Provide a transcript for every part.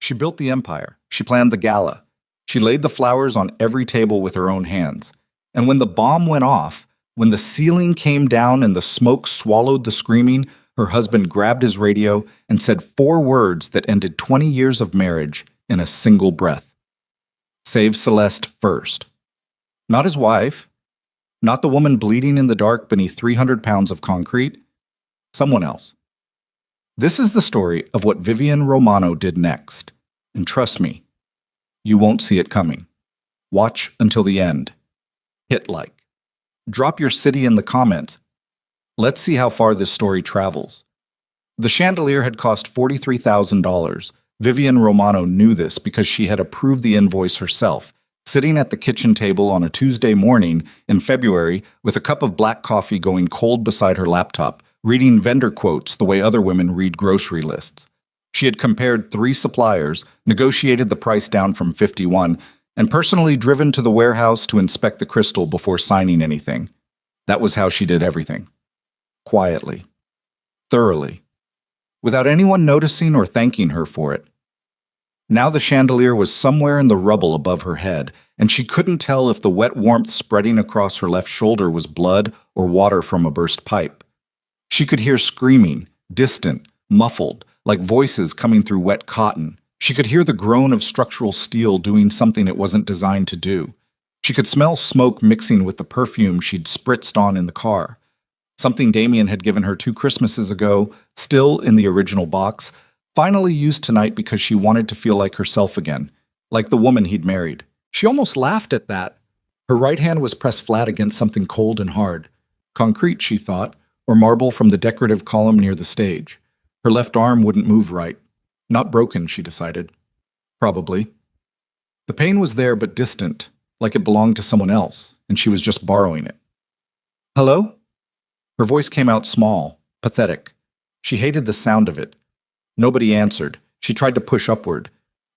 She built the empire. She planned the gala. She laid the flowers on every table with her own hands. And when the bomb went off, when the ceiling came down and the smoke swallowed the screaming, her husband grabbed his radio and said 4 words that ended 20 years of marriage in a single breath. Save Celeste first. Not his wife, not the woman bleeding in the dark beneath 300 pounds of concrete, someone else. This is the story of what Vivian Romano did next. And trust me, you won't see it coming. Watch until the end. Hit like. Drop your city in the comments. Let's see how far this story travels. The chandelier had cost $43,000. Vivian Romano knew this because she had approved the invoice herself, sitting at the kitchen table on a Tuesday morning in February with a cup of black coffee going cold beside her laptop, reading vendor quotes the way other women read grocery lists. She had compared 3 suppliers, negotiated the price down from 51, and personally driven to the warehouse to inspect the crystal before signing anything. That was how she did everything. Quietly. Thoroughly. Without anyone noticing or thanking her for it. Now the chandelier was somewhere in the rubble above her head, and she couldn't tell if the wet warmth spreading across her left shoulder was blood or water from a burst pipe. She could hear screaming, distant, muffled, like voices coming through wet cotton. She could hear the groan of structural steel doing something it wasn't designed to do. She could smell smoke mixing with the perfume she'd spritzed on in the car. Something Damien had given her 2 Christmases ago, still in the original box, finally used tonight because she wanted to feel like herself again, like the woman he'd married. She almost laughed at that. Her right hand was pressed flat against something cold and hard. Concrete, she thought, or marble from the decorative column near the stage. Her left arm wouldn't move right. Not broken, she decided. Probably. The pain was there but distant, like it belonged to someone else, and she was just borrowing it. Hello? Her voice came out small, pathetic. She hated the sound of it. Nobody answered. She tried to push upward.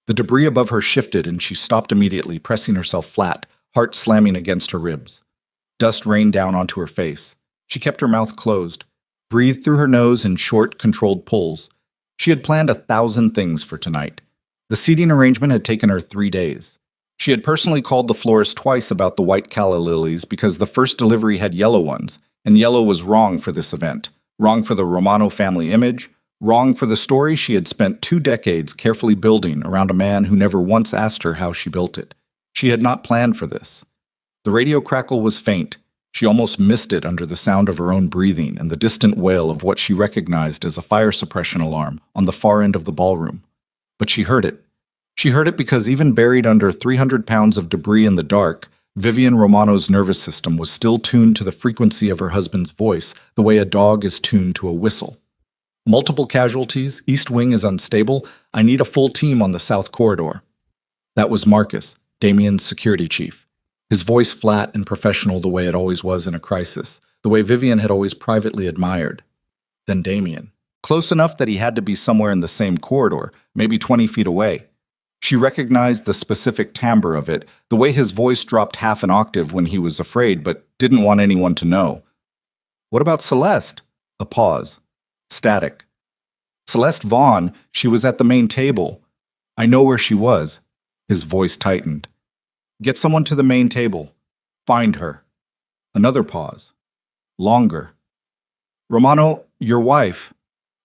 The debris above her shifted and she stopped immediately, pressing herself flat, heart slamming against her ribs. Dust rained down onto her face. She kept her mouth closed, breathed through her nose in short, controlled pulls. She had planned 1,000 things for tonight. The seating arrangement had taken her 3 days. She had personally called the florist twice about the white calla lilies because the first delivery had yellow ones, and yellow was wrong for this event, wrong for the Romano family image, wrong for the story she had spent 2 decades carefully building around a man who never once asked her how she built it. She had not planned for this. The radio crackle was faint. She almost missed it under the sound of her own breathing and the distant wail of what she recognized as a fire suppression alarm on the far end of the ballroom. But she heard it. She heard it because even buried under 300 pounds of debris in the dark, Vivian Romano's nervous system was still tuned to the frequency of her husband's voice, the way a dog is tuned to a whistle. Multiple casualties, East Wing is unstable, I need a full team on the South Corridor. That was Marcus, Damien's security chief. His voice flat and professional the way it always was in a crisis, the way Vivian had always privately admired. Then Damien. Close enough that he had to be somewhere in the same corridor, maybe 20 feet away. She recognized the specific timbre of it, the way his voice dropped half an octave when he was afraid but didn't want anyone to know. What about Celeste? A pause. Static. Celeste Vaughn, she was at the main table. I know where she was. His voice tightened. Get someone to the main table. Find her. Another pause. Longer. Romano, your wife.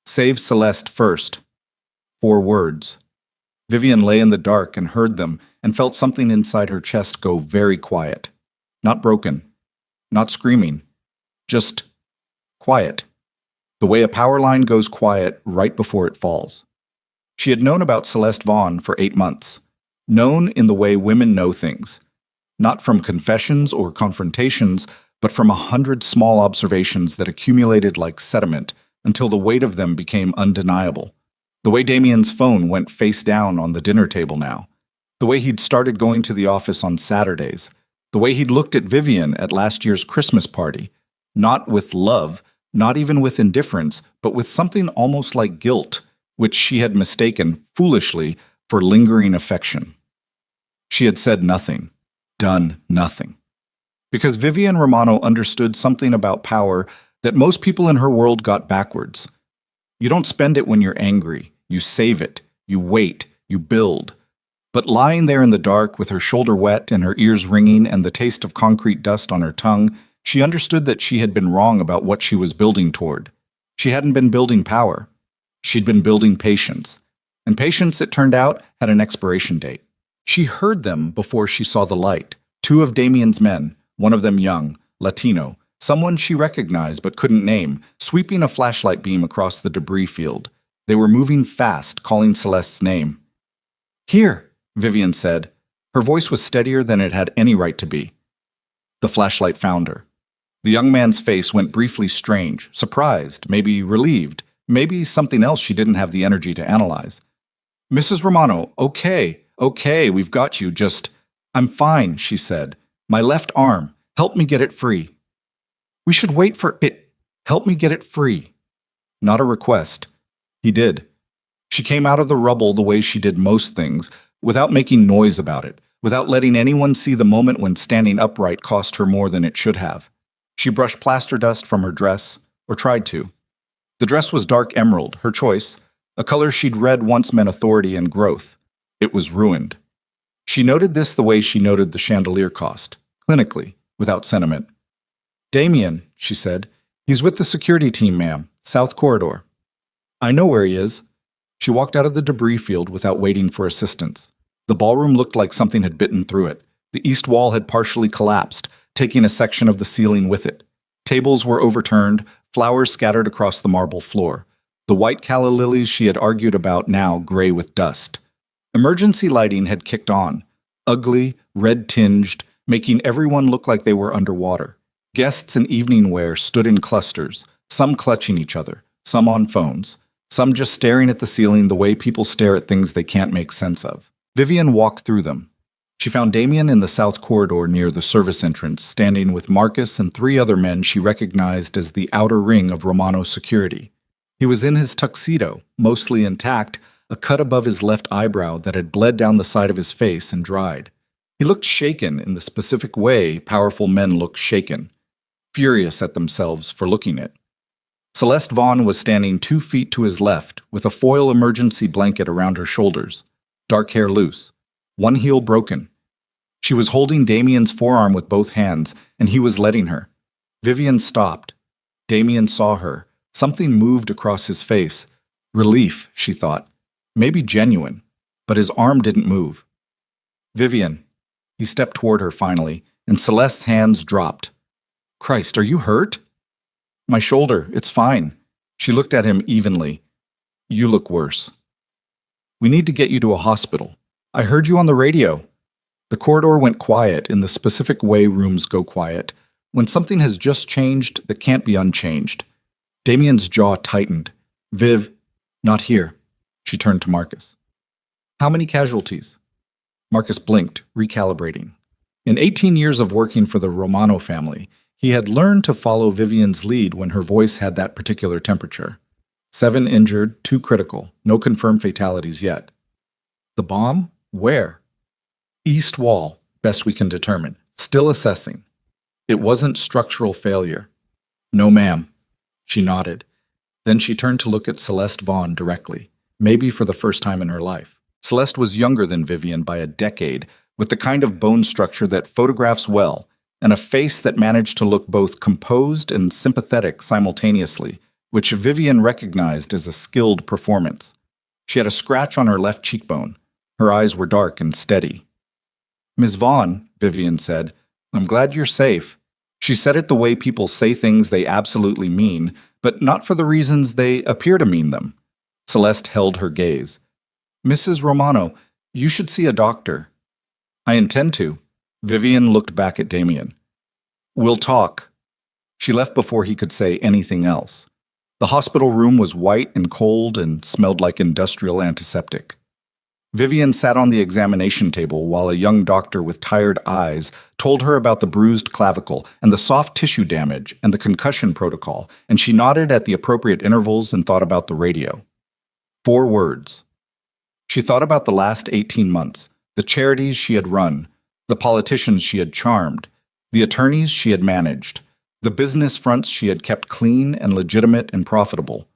Save Celeste first. 4 words. Vivian lay in the dark and heard them and felt something inside her chest go very quiet. Not broken. Not screaming. Just quiet. The way a power line goes quiet right before it falls. She had known about Celeste Vaughn for 8 months. Known in the way women know things. Not from confessions or confrontations, but from 100 small observations that accumulated like sediment until the weight of them became undeniable. The way Damien's phone went face down on the dinner table now. The way he'd started going to the office on Saturdays. The way he'd looked at Vivian at last year's Christmas party. Not with love, not even with indifference, but with something almost like guilt, which she had mistaken, foolishly, for lingering affection. She had said nothing, done nothing. Because Vivian Romano understood something about power that most people in her world got backwards. You don't spend it when you're angry. You save it. You wait. You build. But lying there in the dark with her shoulder wet and her ears ringing and the taste of concrete dust on her tongue, she understood that she had been wrong about what she was building toward. She hadn't been building power. She'd been building patience. And patience, it turned out, had an expiration date. She heard them before she saw the light. Two of Damien's men, one of them young, Latino, someone she recognized but couldn't name, sweeping a flashlight beam across the debris field. They were moving fast, calling Celeste's name. "Here," Vivian said. Her voice was steadier than it had any right to be. The flashlight found her. The young man's face went briefly strange, surprised, maybe relieved, maybe something else she didn't have the energy to analyze. "Mrs. Romano, okay, we've got you, just—" "I'm fine," she said. "My left arm. Help me get it free." "We should wait for it. Help me get it free." Not a request. He did. She came out of the rubble the way she did most things, without making noise about it, without letting anyone see the moment when standing upright cost her more than it should have. She brushed plaster dust from her dress, or tried to. The dress was dark emerald, her choice, a color she'd read once meant authority and growth. It was ruined. She noted this the way she noted the chandelier cost, clinically, without sentiment. "Damien," she said. "He's with the security team, ma'am. South corridor." "I know where he is." She walked out of the debris field without waiting for assistance. The ballroom looked like something had bitten through it. The east wall had partially collapsed, taking a section of the ceiling with it. Tables were overturned, flowers scattered across the marble floor. The white calla lilies she had argued about now gray with dust. Emergency lighting had kicked on, ugly, red-tinged, making everyone look like they were underwater. Guests in evening wear stood in clusters, some clutching each other, some on phones, some just staring at the ceiling the way people stare at things they can't make sense of. Vivian walked through them. She found Damien in the south corridor near the service entrance, standing with Marcus and three other men she recognized as the outer ring of Romano security. He was in his tuxedo, mostly intact, a cut above his left eyebrow that had bled down the side of his face and dried. He looked shaken in the specific way powerful men look shaken, furious at themselves for looking it. Celeste Vaughn was standing 2 feet to his left, with a foil emergency blanket around her shoulders, dark hair loose, one heel broken. She was holding Damien's forearm with both hands, and he was letting her. Vivian stopped. Damien saw her. Something moved across his face. Relief, she thought. Maybe genuine, but his arm didn't move. "Vivian." He stepped toward her finally, and Celeste's hands dropped. "Christ, are you hurt?" "My shoulder, it's fine." She looked at him evenly. "You look worse. We need to get you to a hospital. I heard you on the radio." The corridor went quiet in the specific way rooms go quiet, when something has just changed that can't be unchanged. Damien's jaw tightened. "Viv, not here." She turned to Marcus. "How many casualties?" Marcus blinked, recalibrating. In 18 years of working for the Romano family, he had learned to follow Vivian's lead when her voice had that particular temperature. 7 injured, 2 critical, no confirmed fatalities yet. "The bomb? Where?" "East wall, best we can determine. Still assessing." "It wasn't structural failure." "No, ma'am." She nodded. Then she turned to look at Celeste Vaughn directly, maybe for the first time in her life. Celeste was younger than Vivian by a decade, with the kind of bone structure that photographs well, and a face that managed to look both composed and sympathetic simultaneously, which Vivian recognized as a skilled performance. She had a scratch on her left cheekbone. Her eyes were dark and steady. "Ms. Vaughn," Vivian said, "I'm glad you're safe." She said it the way people say things they absolutely mean, but not for the reasons they appear to mean them. Celeste held her gaze. "Mrs. Romano, you should see a doctor." "I intend to." Vivian looked back at Damien. "We'll talk." She left before he could say anything else. The hospital room was white and cold and smelled like industrial antiseptic. Vivian sat on the examination table while a young doctor with tired eyes told her about the bruised clavicle and the soft tissue damage and the concussion protocol, and she nodded at the appropriate intervals and thought about the radio. 4 words. She thought about the last 18 months, the charities she had run, the politicians she had charmed, the attorneys she had managed, the business fronts she had kept clean and legitimate and profitable,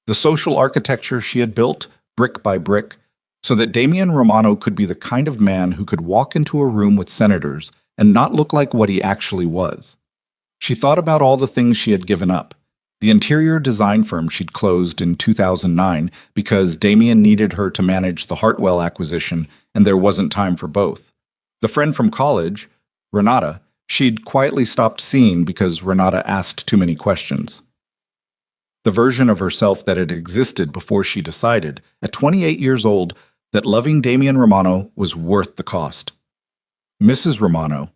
the social architecture she had built, brick by brick, so that Damian Romano could be the kind of man who could walk into a room with senators and not look like what he actually was. She thought about all the things she had given up. The interior design firm she'd closed in 2009 because Damian needed her to manage the Hartwell acquisition and there wasn't time for both. The friend from college, Renata, she'd quietly stopped seeing because Renata asked too many questions. The version of herself that had existed before she decided, at 28 years old, that loving Damian Romano was worth the cost. Mrs. Romano,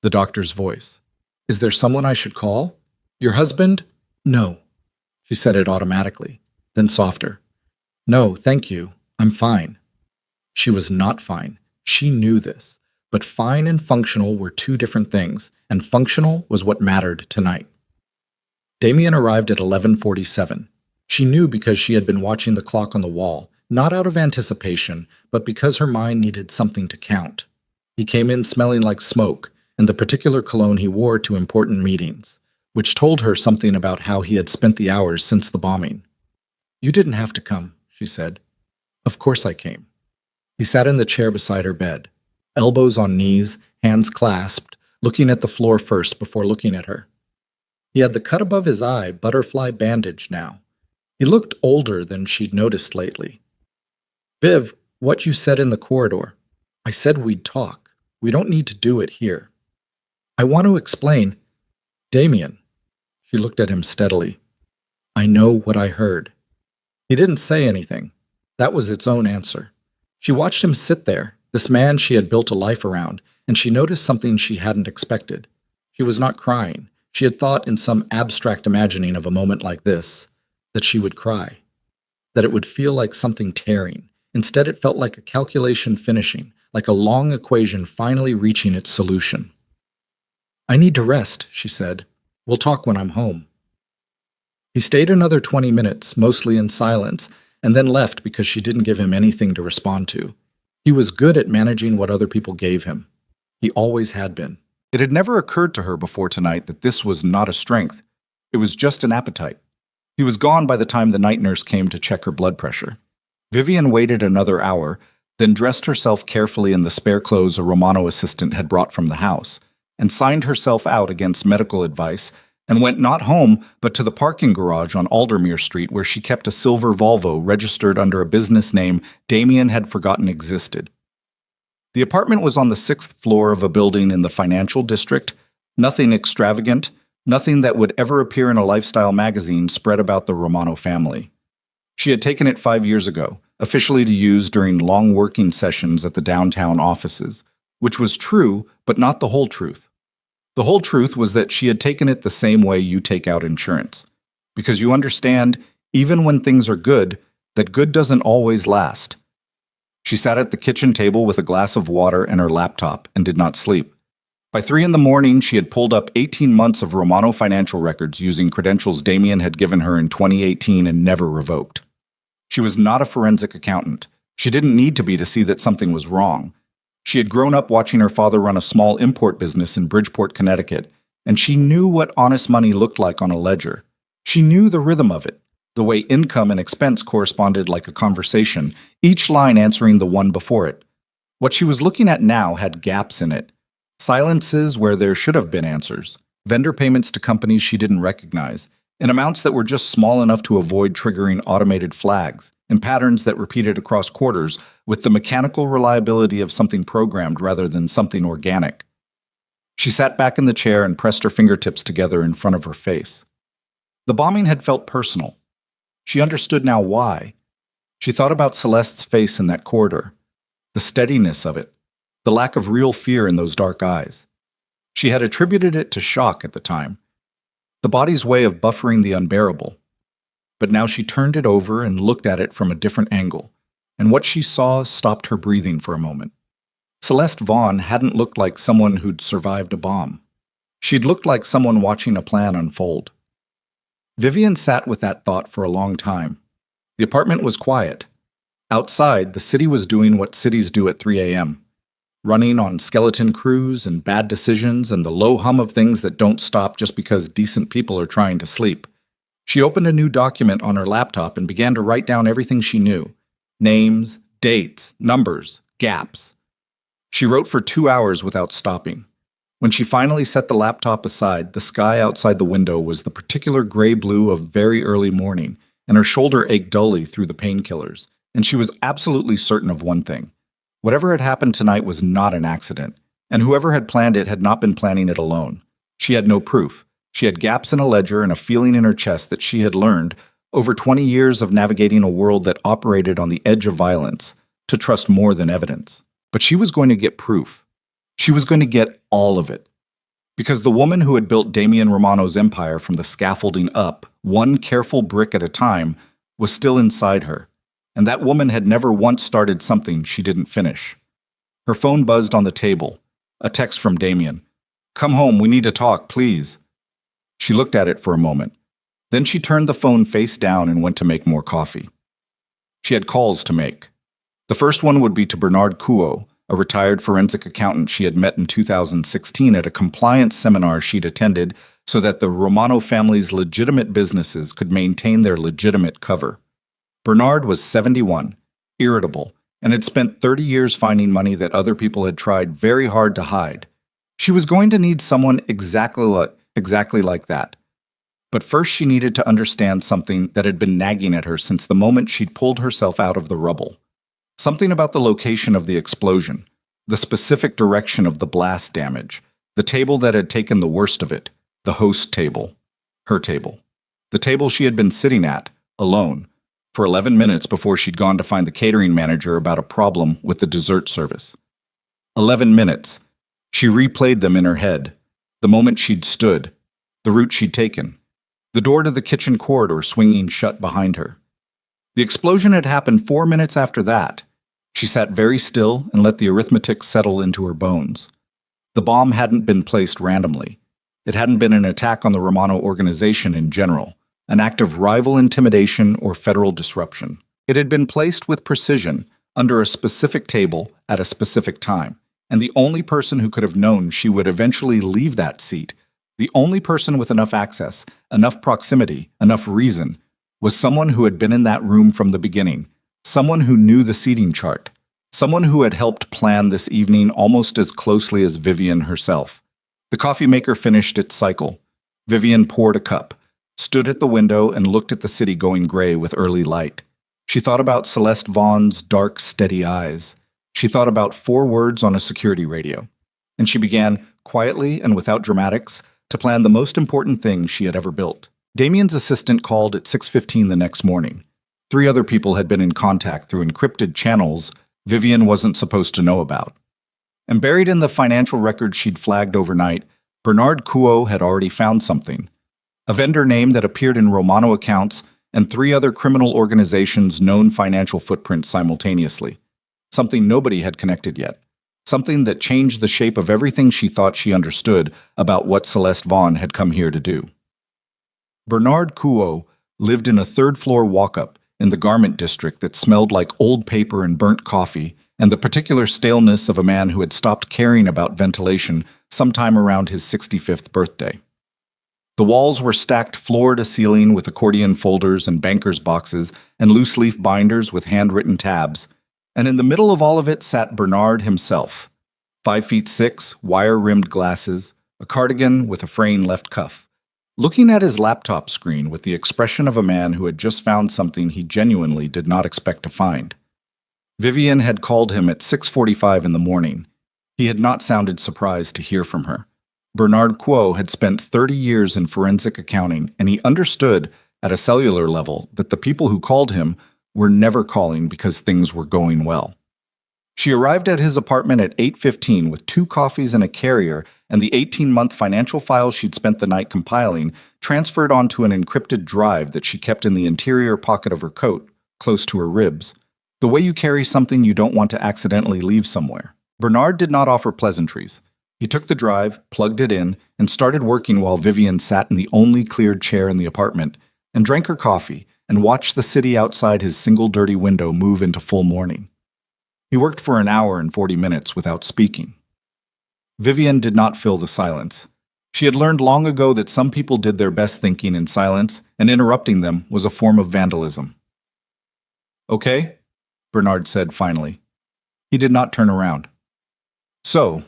the doctor's voice. Is there someone I should call? Your husband? No. She said it automatically, then softer. No, thank you. I'm fine. She was not fine. She knew this. But fine and functional were two different things, and functional was what mattered tonight. Damian arrived at 11:47. She knew because she had been watching the clock on the wall, not out of anticipation, but because her mind needed something to count. He came in smelling like smoke, and the particular cologne he wore to important meetings, which told her something about how he had spent the hours since the bombing. You didn't have to come, she said. Of course I came. He sat in the chair beside her bed, elbows on knees, hands clasped, looking at the floor first before looking at her. He had the cut above his eye butterfly bandaged now. He looked older than she'd noticed lately. Viv, what you said in the corridor. I said we'd talk. We don't need to do it here. I want to explain. Damian. She looked at him steadily. I know what I heard. He didn't say anything. That was its own answer. She watched him sit there, this man she had built a life around, and she noticed something she hadn't expected. She was not crying. She had thought in some abstract imagining of a moment like this, that she would cry, that it would feel like something tearing. Instead, it felt like a calculation finishing, like a long equation finally reaching its solution. I need to rest, she said. We'll talk when I'm home. He stayed another 20 minutes, mostly in silence, and then left because she didn't give him anything to respond to. He was good at managing what other people gave him. He always had been. It had never occurred to her before tonight that this was not a strength. It was just an appetite. He was gone by the time the night nurse came to check her blood pressure. Vivian waited another hour, then dressed herself carefully in the spare clothes a Romano assistant had brought from the house, and signed herself out against medical advice, and went not home, but to the parking garage on Aldermere Street where she kept a silver Volvo registered under a business name Damian had forgotten existed. The apartment was on the 6th floor of a building in the financial district, nothing extravagant, nothing that would ever appear in a lifestyle magazine spread about the Romano family. She had taken it 5 years ago, officially to use during long working sessions at the downtown offices, which was true, but not the whole truth. The whole truth was that she had taken it the same way you take out insurance. Because you understand, even when things are good, that good doesn't always last. She sat at the kitchen table with a glass of water and her laptop and did not sleep. By 3 a.m, she had pulled up 18 months of Romano financial records using credentials Damian had given her in 2018 and never revoked. She was not a forensic accountant. She didn't need to be to see that something was wrong. She had grown up watching her father run a small import business in Bridgeport, Connecticut, and she knew what honest money looked like on a ledger. She knew the rhythm of it, the way income and expense corresponded like a conversation, each line answering the one before it. What she was looking at now had gaps in it, silences where there should have been answers, vendor payments to companies she didn't recognize, in amounts that were just small enough to avoid triggering automated flags, in patterns that repeated across quarters with the mechanical reliability of something programmed rather than something organic. She sat back in the chair and pressed her fingertips together in front of her face. The bombing had felt personal. She understood now why. She thought about Celeste's face in that corridor, the steadiness of it, the lack of real fear in those dark eyes. She had attributed it to shock at the time, the body's way of buffering the unbearable. But now she turned it over and looked at it from a different angle, and what she saw stopped her breathing for a moment. Celeste Vaughn hadn't looked like someone who'd survived a bomb. She'd looked like someone watching a plan unfold. Vivian sat with that thought for a long time. The apartment was quiet. Outside, the city was doing what cities do at 3 a.m., running on skeleton crews and bad decisions and the low hum of things that don't stop just because decent people are trying to sleep. She opened a new document on her laptop and began to write down everything she knew. Names, dates, numbers, gaps. She wrote for 2 hours without stopping. When she finally set the laptop aside, the sky outside the window was the particular gray-blue of very early morning, and her shoulder ached dully through the painkillers, and she was absolutely certain of one thing. Whatever had happened tonight was not an accident, and whoever had planned it had not been planning it alone. She had no proof. She had gaps in a ledger and a feeling in her chest that she had learned, over 20 years of navigating a world that operated on the edge of violence, to trust more than evidence. But she was going to get proof. She was going to get all of it. Because the woman who had built Damian Romano's empire from the scaffolding up, one careful brick at a time, was still inside her. And that woman had never once started something she didn't finish. Her phone buzzed on the table. A text from Damian. "Come home, we need to talk, please." She looked at it for a moment. Then she turned the phone face down and went to make more coffee. She had calls to make. The first one would be to Bernard Couot, a retired forensic accountant she had met in 2016 at a compliance seminar she'd attended so that the Romano family's legitimate businesses could maintain their legitimate cover. Bernard was 71, irritable, and had spent 30 years finding money that other people had tried very hard to hide. She was going to need someone exactly like that. But first she needed to understand something that had been nagging at her since the moment she'd pulled herself out of the rubble. Something about the location of the explosion, the specific direction of the blast damage, the table that had taken the worst of it, the host table, her table. The table she had been sitting at, alone, for 11 minutes before she'd gone to find the catering manager about a problem with the dessert service. 11 minutes. She replayed them in her head, the moment she'd stood, the route she'd taken, the door to the kitchen corridor swinging shut behind her. The explosion had happened 4 minutes after that. She sat very still and let the arithmetic settle into her bones. The bomb hadn't been placed randomly. It hadn't been an attack on the Romano organization in general, an act of rival intimidation or federal disruption. It had been placed with precision under a specific table at a specific time, and the only person who could have known she would eventually leave that seat, the only person with enough access, enough proximity, enough reason, was someone who had been in that room from the beginning, someone who knew the seating chart, someone who had helped plan this evening almost as closely as Vivian herself. The coffee maker finished its cycle. Vivian poured a cup, stood at the window, and looked at the city going gray with early light. She thought about Celeste Vaughn's dark, steady eyes. She thought about 4 words on a security radio. And she began, quietly and without dramatics, to plan the most important thing she had ever built. Damian's assistant called at 6:15 the next morning. 3 other people had been in contact through encrypted channels Vivian wasn't supposed to know about. And buried in the financial records she'd flagged overnight, Bernard Couot had already found something. A vendor name that appeared in Romano accounts and 3 other criminal organizations' known financial footprints simultaneously. Something nobody had connected yet. Something that changed the shape of everything she thought she understood about what Celeste Vaughn had come here to do. Bernard Couot lived in a 3rd-floor walk-up in the garment district that smelled like old paper and burnt coffee and the particular staleness of a man who had stopped caring about ventilation sometime around his 65th birthday. The walls were stacked floor to ceiling with accordion folders and banker's boxes and loose-leaf binders with handwritten tabs, and in the middle of all of it sat Bernard himself, 5'6", wire-rimmed glasses, a cardigan with a fraying left cuff, looking at his laptop screen with the expression of a man who had just found something he genuinely did not expect to find. Vivian had called him at 6:45 in the morning. He had not sounded surprised to hear from her. Bernard Couot had spent 30 years in forensic accounting, and he understood, at a cellular level, that the people who called him were never calling because things were going well. She arrived at his apartment at 8:15 with 2 coffees and a carrier and the 18-month financial files she'd spent the night compiling transferred onto an encrypted drive that she kept in the interior pocket of her coat, close to her ribs. The way you carry something you don't want to accidentally leave somewhere. Bernard did not offer pleasantries. He took the drive, plugged it in, and started working while Vivian sat in the only cleared chair in the apartment and drank her coffee and watched the city outside his single dirty window move into full morning. He worked for an hour and 40 minutes without speaking. Vivian did not fill the silence. She had learned long ago that some people did their best thinking in silence, and interrupting them was a form of vandalism. "Okay?" Bernard said finally. He did not turn around. So,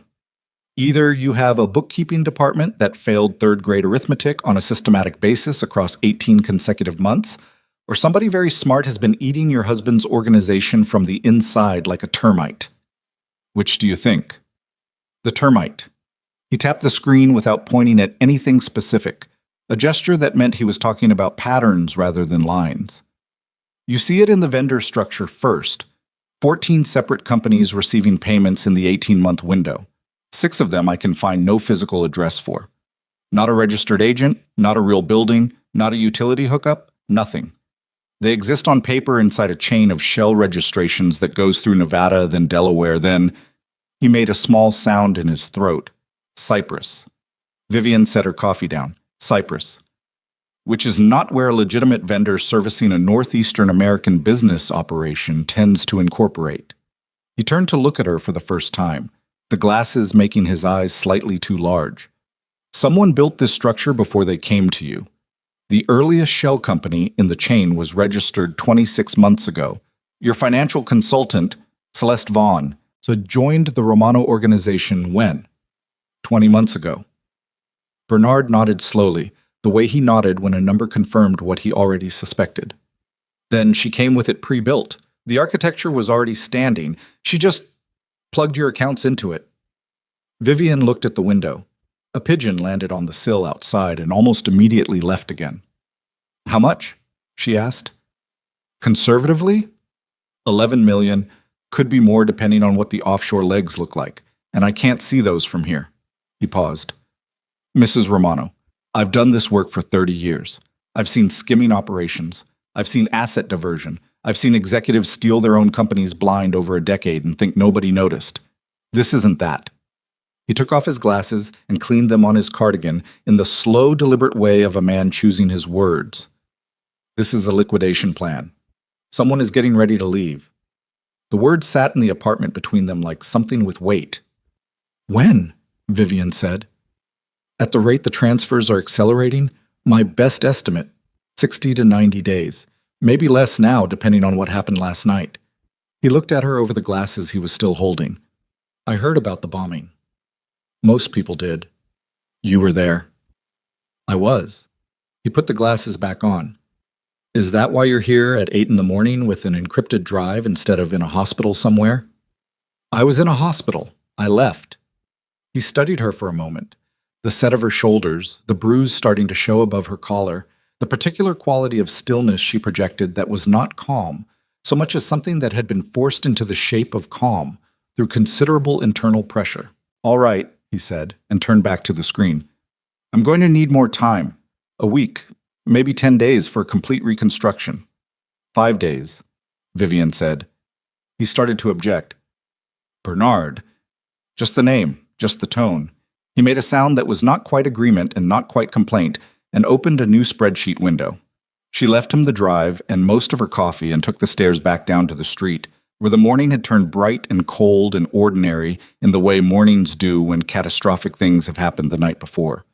either you have a bookkeeping department that failed third-grade arithmetic on a systematic basis across 18 consecutive months, or somebody very smart has been eating your husband's organization from the inside like a termite. Which do you think? The termite. He tapped the screen without pointing at anything specific, a gesture that meant he was talking about patterns rather than lines. You see it in the vendor structure first. 14 separate companies receiving payments in the 18-month window. 6 of them I can find no physical address for. Not a registered agent, not a real building, not a utility hookup, nothing. They exist on paper inside a chain of shell registrations that goes through Nevada, then Delaware, then... He made a small sound in his throat. Cyprus. Vivian set her coffee down. Cyprus. Which is not where a legitimate vendor servicing a northeastern American business operation tends to incorporate. He turned to look at her for the first time, the glasses making his eyes slightly too large. Someone built this structure before they came to you. The earliest shell company in the chain was registered 26 months ago. Your financial consultant, Celeste Vaughn, joined the Romano organization when? 20 months ago. Bernard nodded slowly, the way he nodded when a number confirmed what he already suspected. Then she came with it pre-built. The architecture was already standing. She just plugged your accounts into it. Vivian looked at the window. A pigeon landed on the sill outside and almost immediately left again. How much? She asked. Conservatively? 11 million, could be more depending on what the offshore legs look like, and I can't see those from here. He paused. Mrs. Romano, I've done this work for 30 years. I've seen skimming operations. I've seen asset diversion. I've seen executives steal their own companies blind over a decade and think nobody noticed. This isn't that. He took off his glasses and cleaned them on his cardigan in the slow, deliberate way of a man choosing his words. This is a liquidation plan. Someone is getting ready to leave. The words sat in the apartment between them like something with weight. When? Vivian said. At the rate the transfers are accelerating, my best estimate, 60 to 90 days. Maybe less now, depending on what happened last night. He looked at her over the glasses he was still holding. I heard about the bombing. Most people did. You were there. I was. He put the glasses back on. Is that why you're here at 8 in the morning with an encrypted drive instead of in a hospital somewhere? I was in a hospital. I left. He studied her for a moment. The set of her shoulders, the bruise starting to show above her collar, the particular quality of stillness she projected that was not calm, so much as something that had been forced into the shape of calm through considerable internal pressure. All right, he said, and turned back to the screen. I'm going to need more time. A week, maybe 10 days for complete reconstruction. 5 days, Vivian said. He started to object. Bernard. Just the name, just the tone. He made a sound that was not quite agreement and not quite complaint, and opened a new spreadsheet window. She left him the drive and most of her coffee and took the stairs back down to the street, where the morning had turned bright and cold and ordinary in the way mornings do when catastrophic things have happened the night before.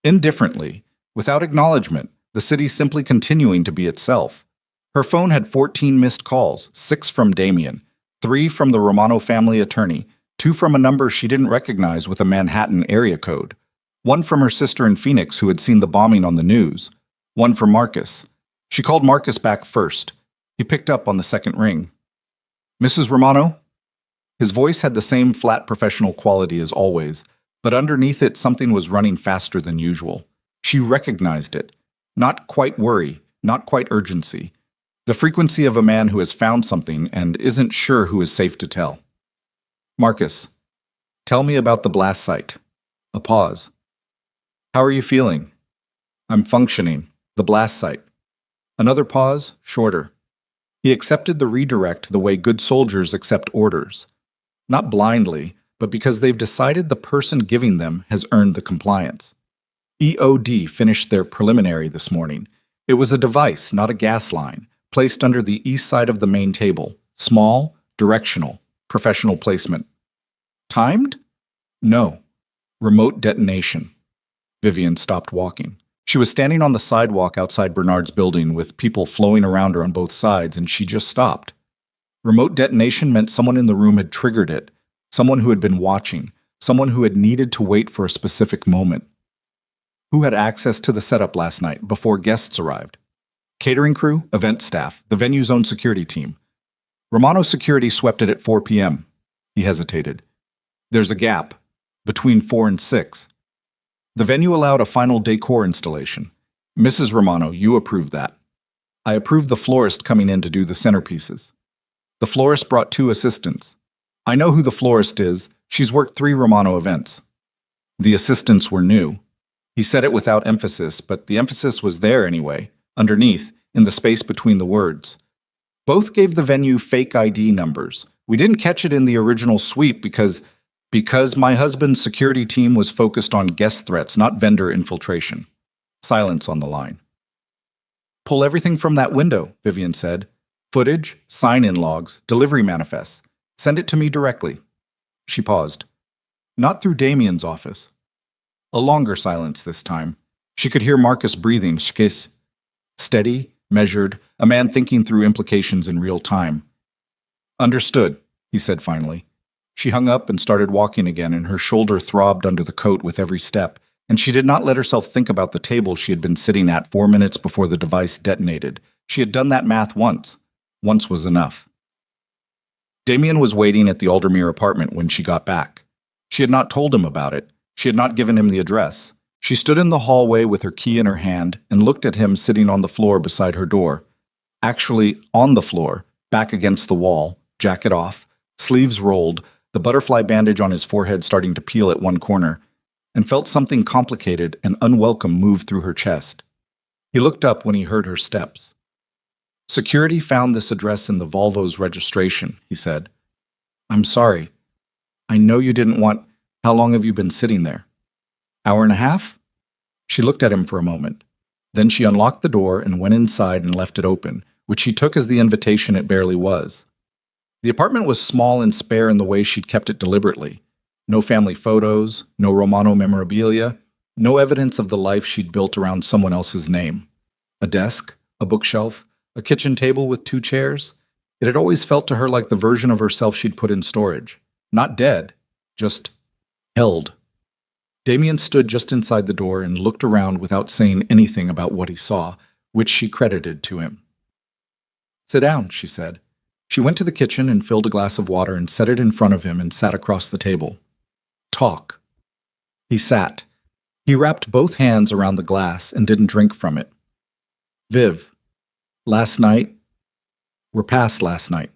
Indifferently, without acknowledgement, the city simply continuing to be itself. Her phone had 14 missed calls, 6 from Damien, 3 from the Romano family attorney, 2 from a number she didn't recognize with a Manhattan area code, 1 from her sister in Phoenix who had seen the bombing on the news, 1 from Marcus. She called Marcus back first. He picked up on the second ring. Mrs. Romano? His voice had the same flat professional quality as always, but underneath it something was running faster than usual. She recognized it. Not quite worry, not quite urgency. The frequency of a man who has found something and isn't sure who is safe to tell. Marcus, tell me about the blast site. A pause. How are you feeling? I'm functioning. The blast site. Another pause, shorter. He accepted the redirect the way good soldiers accept orders. Not blindly, but because they've decided the person giving them has earned the compliance. EOD finished their preliminary this morning. It was a device, not a gas line, placed under the east side of the main table. Small, directional, professional placement. Timed? No. Remote detonation. Vivian stopped walking. She was standing on the sidewalk outside Bernard's building with people flowing around her on both sides, and she just stopped. Remote detonation meant someone in the room had triggered it, someone who had been watching, someone who had needed to wait for a specific moment. Who had access to the setup last night before guests arrived? Catering crew, event staff, the venue's own security team. Romano Security swept it at 4 p.m. He hesitated. There's a gap between 4 and 6. The venue allowed a final decor installation. Mrs. Romano, you approved that. I approved the florist coming in to do the centerpieces. The florist brought 2 assistants. I know who the florist is. She's worked 3 Romano events. The assistants were new. He said it without emphasis, but the emphasis was there anyway, underneath, in the space between the words. Both gave the venue fake ID numbers. We didn't catch it in the original sweep because my husband's security team was focused on guest threats, not vendor infiltration. Silence on the line. Pull everything from that window, Vivian said. Footage, sign-in logs, delivery manifests. Send it to me directly. She paused. Not through Damien's office. A longer silence this time. She could hear Marcus breathing, shkis. Steady, measured, a man thinking through implications in real time. Understood, he said finally. She hung up and started walking again, and her shoulder throbbed under the coat with every step, and she did not let herself think about the table she had been sitting at 4 minutes before the device detonated. She had done that math once. Once was enough. Damien was waiting at the Aldermere apartment when she got back. She had not told him about it. She had not given him the address. She stood in the hallway with her key in her hand and looked at him sitting on the floor beside her door. Actually, on the floor, back against the wall, jacket off, sleeves rolled, the butterfly bandage on his forehead starting to peel at one corner, and felt something complicated and unwelcome move through her chest. He looked up when he heard her steps. Security found this address in the Volvo's registration, he said. I'm sorry. I know you didn't want... How long have you been sitting there? Hour and a half? She looked at him for a moment. Then she unlocked the door and went inside and left it open, which he took as the invitation it barely was. The apartment was small and spare in the way she'd kept it deliberately. No family photos, no Romano memorabilia, no evidence of the life she'd built around someone else's name. A desk, a bookshelf, a kitchen table with 2 chairs. It had always felt to her like the version of herself she'd put in storage. Not dead, just held. Damien stood just inside the door and looked around without saying anything about what he saw, which she credited to him. Sit down, she said. She went to the kitchen and filled a glass of water and set it in front of him and sat across the table. Talk. He sat. He wrapped both hands around the glass and didn't drink from it. Viv, last night, we're past last night.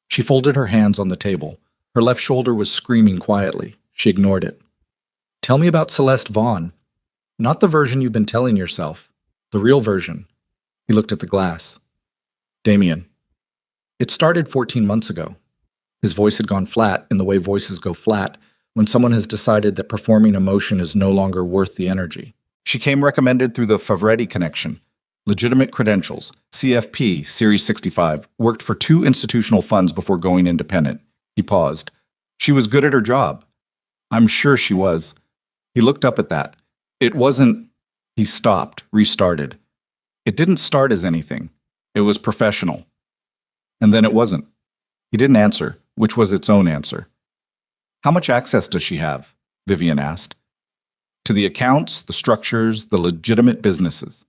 She folded her hands on the table. Her left shoulder was screaming quietly. She ignored it. Tell me about Celeste Vaughn. Not the version you've been telling yourself. The real version. He looked at the glass. Damien. It started 14 months ago. His voice had gone flat in the way voices go flat when someone has decided that performing emotion is no longer worth the energy. She came recommended through the Favretti connection. Legitimate credentials. CFP, Series 65. Worked for 2 institutional funds before going independent. He paused. She was good at her job. I'm sure she was. He looked up at that. It wasn't... He stopped, restarted. It didn't start as anything. It was professional. And then it wasn't. He didn't answer, which was its own answer. How much access does she have? Vivian asked. To the accounts, the structures, the legitimate businesses.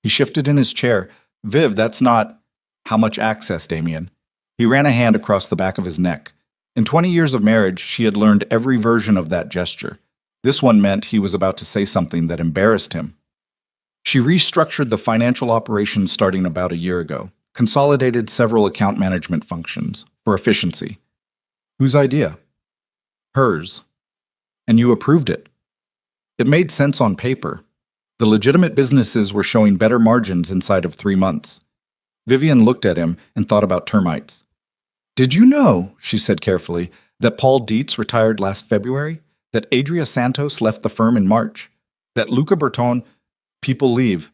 He shifted in his chair. Viv, that's not... How much access, Damien? He ran a hand across the back of his neck. In 20 years of marriage, she had learned every version of that gesture. This one meant he was about to say something that embarrassed him. She restructured the financial operations starting about a year ago, consolidated several account management functions for efficiency. Whose idea? Hers. And you approved it. It made sense on paper. The legitimate businesses were showing better margins inside of 3 months. Vivian looked at him and thought about termites. Did you know, she said carefully, that Paul Dietz retired last February? That Adria Santos left the firm in March? That Luca Bertone... People leave.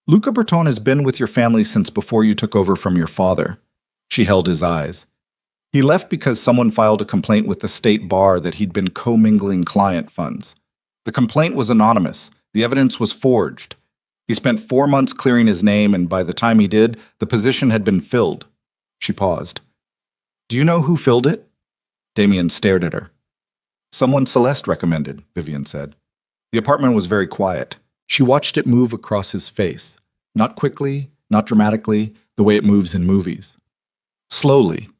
Luca Bertone has been with your family since before you took over from your father. She held his eyes. He left because someone filed a complaint with the state bar that he'd been commingling client funds. The complaint was anonymous. The evidence was forged. He spent 4 months clearing his name, and by the time he did, the position had been filled. She paused. Do you know who filled it? Damien stared at her. Someone Celeste recommended, Vivian said. The apartment was very quiet. She watched it move across his face. Not quickly, not dramatically, the way it moves in movies. Slowly,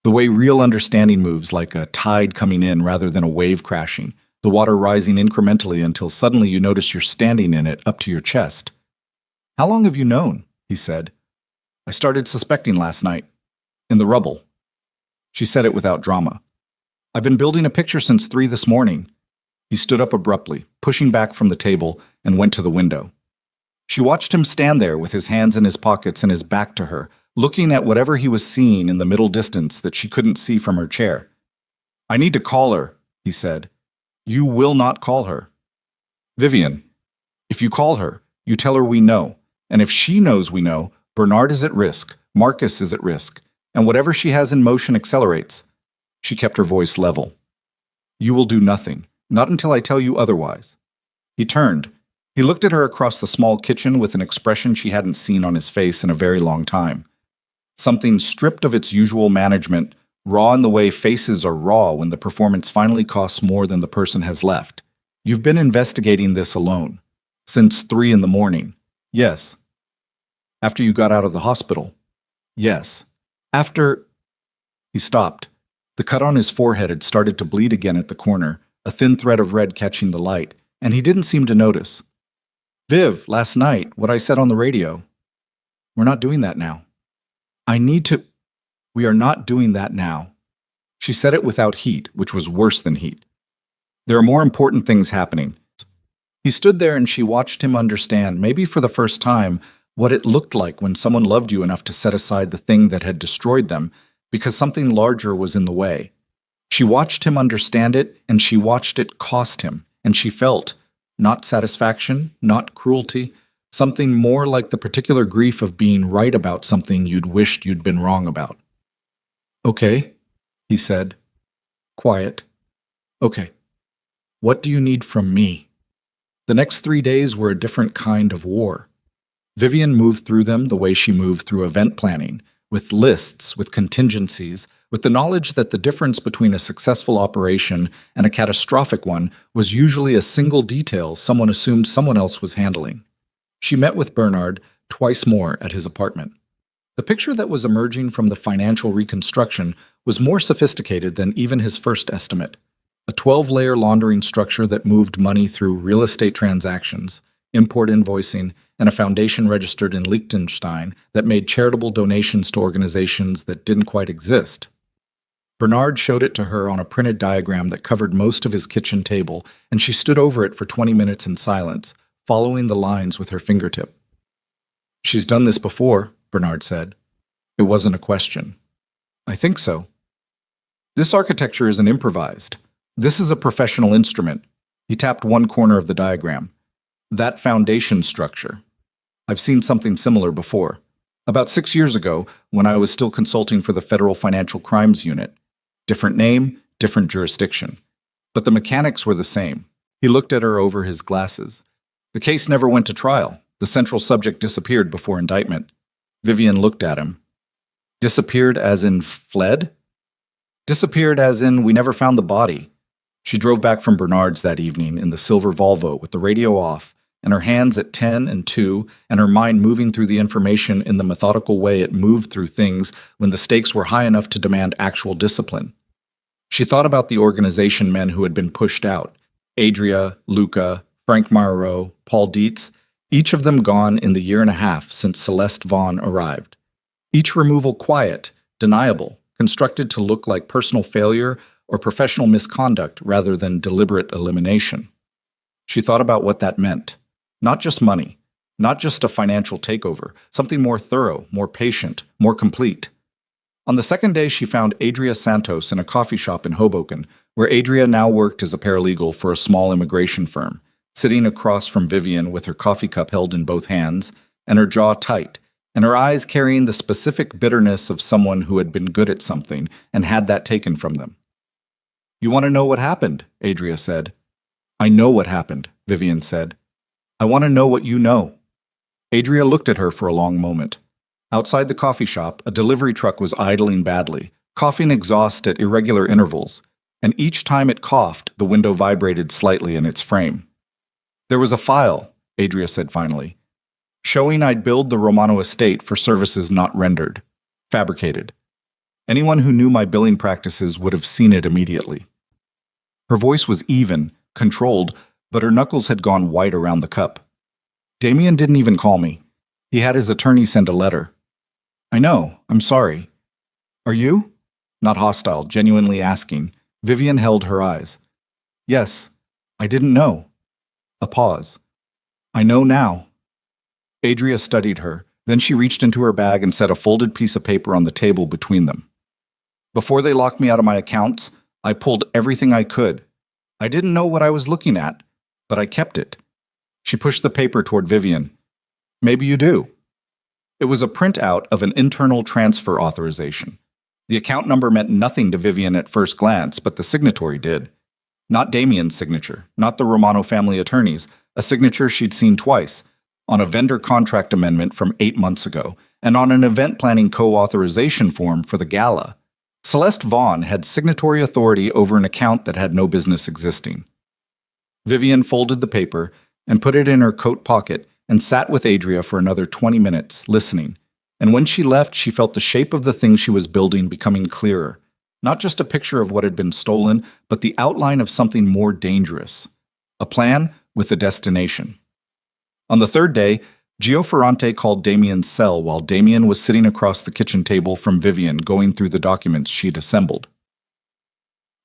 the way real understanding moves, like a tide coming in rather than a wave crashing, the water rising incrementally until suddenly you notice you're standing in it up to your chest. How long have you known? He said. I started suspecting last night. In the rubble. She said it without drama. I've been building a picture since 3 this morning. He stood up abruptly, pushing back from the table, and went to the window. She watched him stand there with his hands in his pockets and his back to her, looking at whatever he was seeing in the middle distance that she couldn't see from her chair. I need to call her, he said. You will not call her. Vivian, if you call her, you tell her we know, and if she knows we know, Bernard is at risk, Marcus is at risk, and whatever she has in motion accelerates. She kept her voice level. You will do nothing, not until I tell you otherwise. He turned. He looked at her across the small kitchen with an expression she hadn't seen on his face in a very long time. Something stripped of its usual management, raw in the way faces are raw when the performance finally costs more than the person has left. You've been investigating this alone. Since 3 in the morning. Yes. After you got out of the hospital. Yes. After... He stopped. The cut on his forehead had started to bleed again at the corner, a thin thread of red catching the light, and he didn't seem to notice. Viv, last night, what I said on the radio. We're not doing that now. I need to... We are not doing that now. She said it without heat, which was worse than heat. There are more important things happening. He stood there and she watched him understand, maybe for the first time, what it looked like when someone loved you enough to set aside the thing that had destroyed them because something larger was in the way. She watched him understand it, and she watched it cost him, and she felt, not satisfaction, not cruelty, something more like the particular grief of being right about something you'd wished you'd been wrong about. Okay, he said. Quiet. Okay. What do you need from me? The next 3 days were a different kind of war. Vivian moved through them the way she moved through event planning, with lists, with contingencies, with the knowledge that the difference between a successful operation and a catastrophic one was usually a single detail someone assumed someone else was handling. She met with Bernard twice more at his apartment. The picture that was emerging from the financial reconstruction was more sophisticated than even his first estimate. A 12-layer laundering structure that moved money through real estate transactions, import invoicing, and a foundation registered in Liechtenstein that made charitable donations to organizations that didn't quite exist. Bernard showed it to her on a printed diagram that covered most of his kitchen table, and she stood over it for 20 minutes in silence, following the lines with her fingertip. She's done this before, Bernard said. It wasn't a question. I think so. This architecture isn't improvised. This is a professional instrument. He tapped one corner of the diagram. That foundation structure. I've seen something similar before. About 6 years ago, when I was still consulting for the Federal Financial Crimes Unit. Different name, different jurisdiction. But the mechanics were the same. He looked at her over his glasses. The case never went to trial. The central subject disappeared before indictment. Vivian looked at him. Disappeared as in fled? Disappeared as in we never found the body. She drove back from Bernard's that evening in the silver Volvo with the radio off, and her hands at 10 and 2, and her mind moving through the information in the methodical way it moved through things when the stakes were high enough to demand actual discipline. She thought about the organization men who had been pushed out, Adria, Luca, Frank Marot, Paul Dietz, each of them gone in the 1.5 years since Celeste Vaughn arrived. Each removal quiet, deniable, constructed to look like personal failure or professional misconduct rather than deliberate elimination. She thought about what that meant. Not just money, not just a financial takeover, something more thorough, more patient, more complete. On the second day, she found Adria Santos in a coffee shop in Hoboken, where Adria now worked as a paralegal for a small immigration firm, sitting across from Vivian with her coffee cup held in both hands, and her jaw tight, and her eyes carrying the specific bitterness of someone who had been good at something and had that taken from them. You want to know what happened, Adria said. I know what happened, Vivian said. I want to know what you know. Adria looked at her for a long moment. Outside the coffee shop, a delivery truck was idling badly, coughing exhaust at irregular intervals, and each time it coughed, the window vibrated slightly in its frame. There was a file, Adria said finally, showing I'd billed the Romano estate for services not rendered, fabricated. Anyone who knew my billing practices would have seen it immediately. Her voice was even, controlled, but her knuckles had gone white around the cup. Damien didn't even call me. He had his attorney send a letter. I know, I'm sorry. Are you? Not hostile, genuinely asking. Vivian held her eyes. Yes, I didn't know. A pause. I know now. Adria studied her. Then she reached into her bag and set a folded piece of paper on the table between them. Before they locked me out of my accounts, I pulled everything I could. I didn't know what I was looking at, but I kept it. She pushed the paper toward Vivian. Maybe you do. It was a printout of an internal transfer authorization. The account number meant nothing to Vivian at first glance, but the signatory did. Not Damien's signature, not the Romano family attorney's, a signature she'd seen twice, on a vendor contract amendment from 8 months ago, and on an event planning co-authorization form for the gala. Celeste Vaughn had signatory authority over an account that had no business existing. Vivian folded the paper and put it in her coat pocket and sat with Adria for another 20 minutes, listening. And when she left, she felt the shape of the thing she was building becoming clearer. Not just a picture of what had been stolen, but the outline of something more dangerous. A plan with a destination. On the third day, Gio Ferrante called Damien's cell while Damien was sitting across the kitchen table from Vivian going through the documents she'd assembled.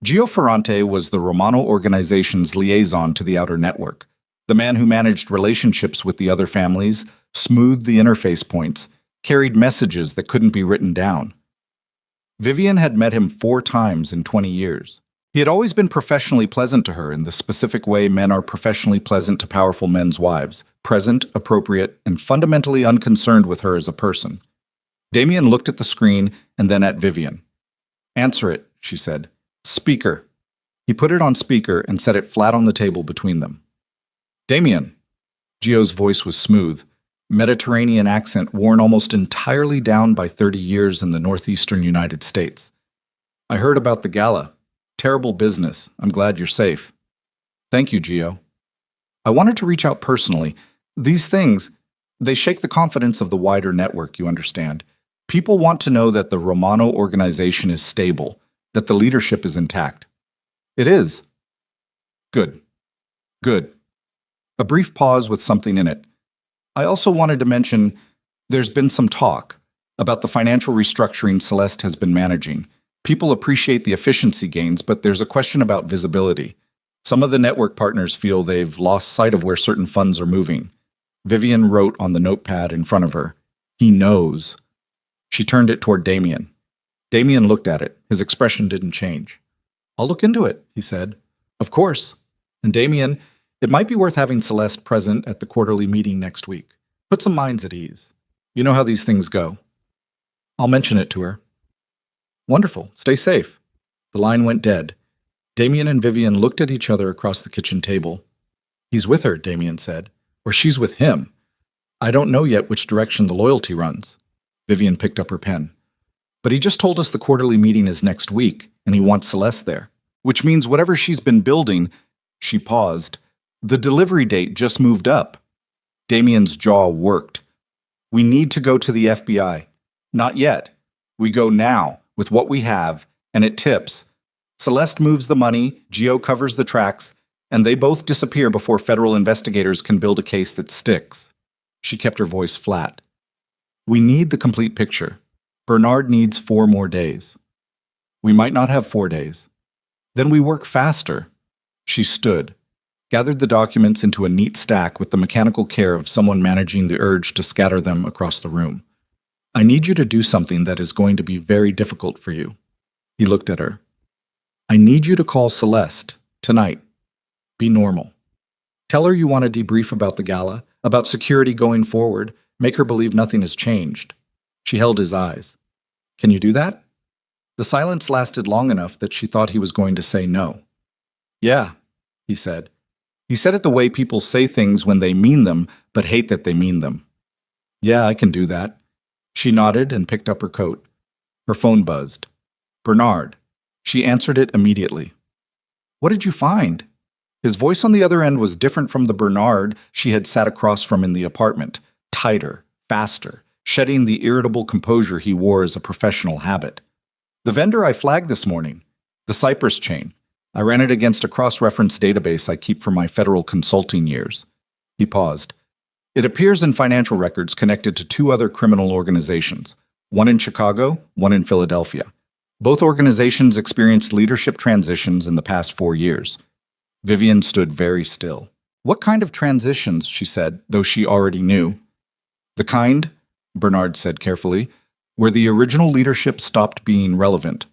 Gio Ferrante was the Romano organization's liaison to the outer network, the man who managed relationships with the other families, smoothed the interface points, carried messages that couldn't be written down. Vivian had met him 4 times in 20 years. He had always been professionally pleasant to her in the specific way men are professionally pleasant to powerful men's wives, present, appropriate, and fundamentally unconcerned with her as a person. Damien looked at the screen and then at Vivian. Answer it, she said. Speaker. He put it on speaker and set it flat on the table between them. Damien. Gio's voice was smooth, Mediterranean accent worn almost entirely down by 30 years in the northeastern United States. I heard about the gala. Terrible business. I'm glad you're safe. Thank you, Gio. I wanted to reach out personally. These things, they shake the confidence of the wider network, you understand. People want to know that the Romano organization is stable, that the leadership is intact. It is. Good. Good. A brief pause with something in it. I also wanted to mention there's been some talk about the financial restructuring Celeste has been managing. People appreciate the efficiency gains, but there's a question about visibility. Some of the network partners feel they've lost sight of where certain funds are moving. Vivian wrote on the notepad in front of her, "He knows." She turned it toward Damien. Damien looked at it. His expression didn't change. "I'll look into it," he said. "Of course. And Damien, it might be worth having Celeste present at the quarterly meeting next week. Put some minds at ease. You know how these things go." "I'll mention it to her." "Wonderful. Stay safe." The line went dead. Damien and Vivian looked at each other across the kitchen table. "He's with her," Damien said. "Or she's with him. I don't know yet which direction the loyalty runs." Vivian picked up her pen. "But he just told us the quarterly meeting is next week, and he wants Celeste there. Which means whatever she's been building," she paused, "the delivery date just moved up." Damien's jaw worked. "We need to go to the FBI. Not yet. We go now, with what we have, and it tips. Celeste moves the money, Gio covers the tracks, and they both disappear before federal investigators can build a case that sticks." She kept her voice flat. "We need the complete picture. Bernard needs 4 more days." "We might not have 4 days." "Then we work faster." She stood, gathered the documents into a neat stack with the mechanical care of someone managing the urge to scatter them across the room. "I need you to do something that is going to be very difficult for you." He looked at her. "I need you to call Celeste, tonight. Be normal. Tell her you want to debrief about the gala, about security going forward, make her believe nothing has changed." She held his eyes. "Can you do that?" The silence lasted long enough that she thought he was going to say no. "Yeah," he said. He said it the way people say things when they mean them, but hate that they mean them. "Yeah, I can do that." She nodded and picked up her coat. Her phone buzzed. Bernard. She answered it immediately. What did you find? His voice on the other end was different from the Bernard she had sat across from in the apartment, tighter, faster, shedding the irritable composure he wore as a professional habit. The vendor I flagged this morning, the Cypress chain. I ran it against a cross-reference database I keep from my federal consulting years. He paused. It appears in financial records connected to two other criminal organizations, one in Chicago, one in Philadelphia. Both organizations experienced leadership transitions in the past 4 years. Vivian stood very still. What kind of transitions, she said, though she already knew. The kind, Bernard said carefully, where the original leadership stopped being relevant.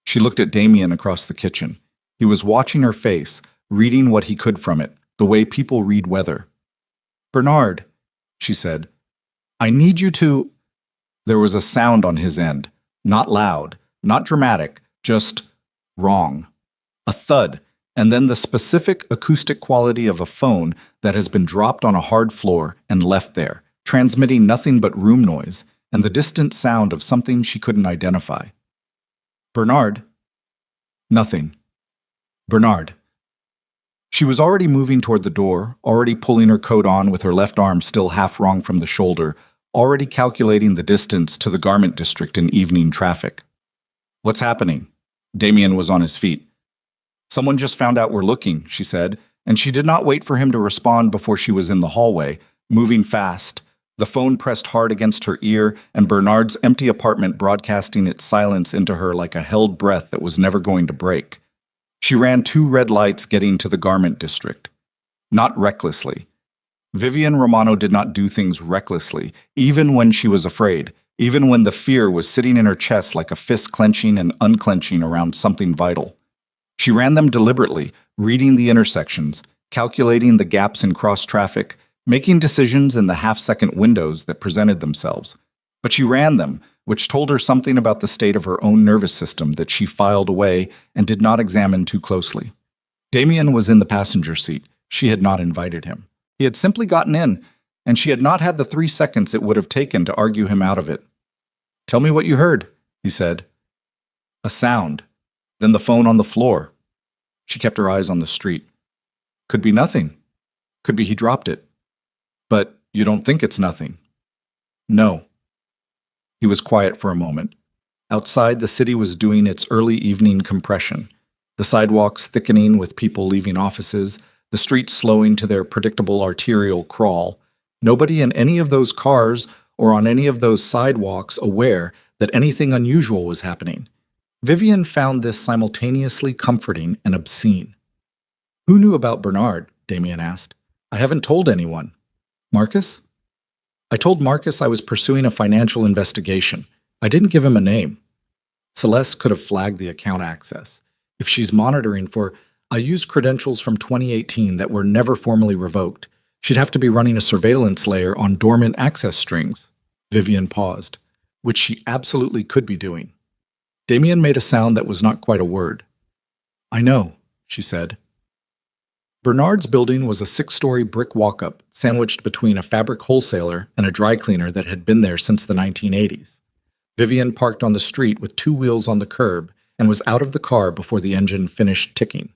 She looked at Damien across the kitchen. He was watching her face, reading what he could from it, the way people read weather. Bernard, she said, I need you to... There was a sound on his end, not loud, not dramatic, just wrong. A thud, and then the specific acoustic quality of a phone that has been dropped on a hard floor and left there, transmitting nothing but room noise and the distant sound of something she couldn't identify. Bernard? Nothing. Bernard. She was already moving toward the door, already pulling her coat on with her left arm still half wrung from the shoulder, already calculating the distance to the garment district in evening traffic. What's happening? Damien was on his feet. Someone just found out we're looking, she said, and she did not wait for him to respond before she was in the hallway, moving fast, the phone pressed hard against her ear, and Bernard's empty apartment broadcasting its silence into her like a held breath that was never going to break. She ran 2 red lights getting to the garment district. Not recklessly. Vivian Romano did not do things recklessly, even when she was afraid, even when the fear was sitting in her chest like a fist clenching and unclenching around something vital. She ran them deliberately, reading the intersections, calculating the gaps in cross-traffic, making decisions in the half-second windows that presented themselves. But she ran them, which told her something about the state of her own nervous system that she filed away and did not examine too closely. Damien was in the passenger seat. She had not invited him. He had simply gotten in, and she had not had the 3 seconds it would have taken to argue him out of it. Tell me what you heard, he said. A sound. Then the phone on the floor. She kept her eyes on the street. Could be nothing. Could be he dropped it. But you don't think it's nothing? No. He was quiet for a moment. Outside, the city was doing its early evening compression, the sidewalks thickening with people leaving offices, the streets slowing to their predictable arterial crawl. Nobody in any of those cars or on any of those sidewalks aware that anything unusual was happening. Vivian found this simultaneously comforting and obscene. Who knew about Bernard? Damien asked. I haven't told anyone. Marcus? I told Marcus I was pursuing a financial investigation. I didn't give him a name. Celeste could have flagged the account access. If she's monitoring for, I used credentials from 2018 that were never formally revoked. She'd have to be running a surveillance layer on dormant access strings. Vivian paused, which she absolutely could be doing. Damien made a sound that was not quite a word. I know, she said. Bernard's building was a 6-story brick walk-up sandwiched between a fabric wholesaler and a dry cleaner that had been there since the 1980s. Vivian parked on the street with 2 wheels on the curb and was out of the car before the engine finished ticking.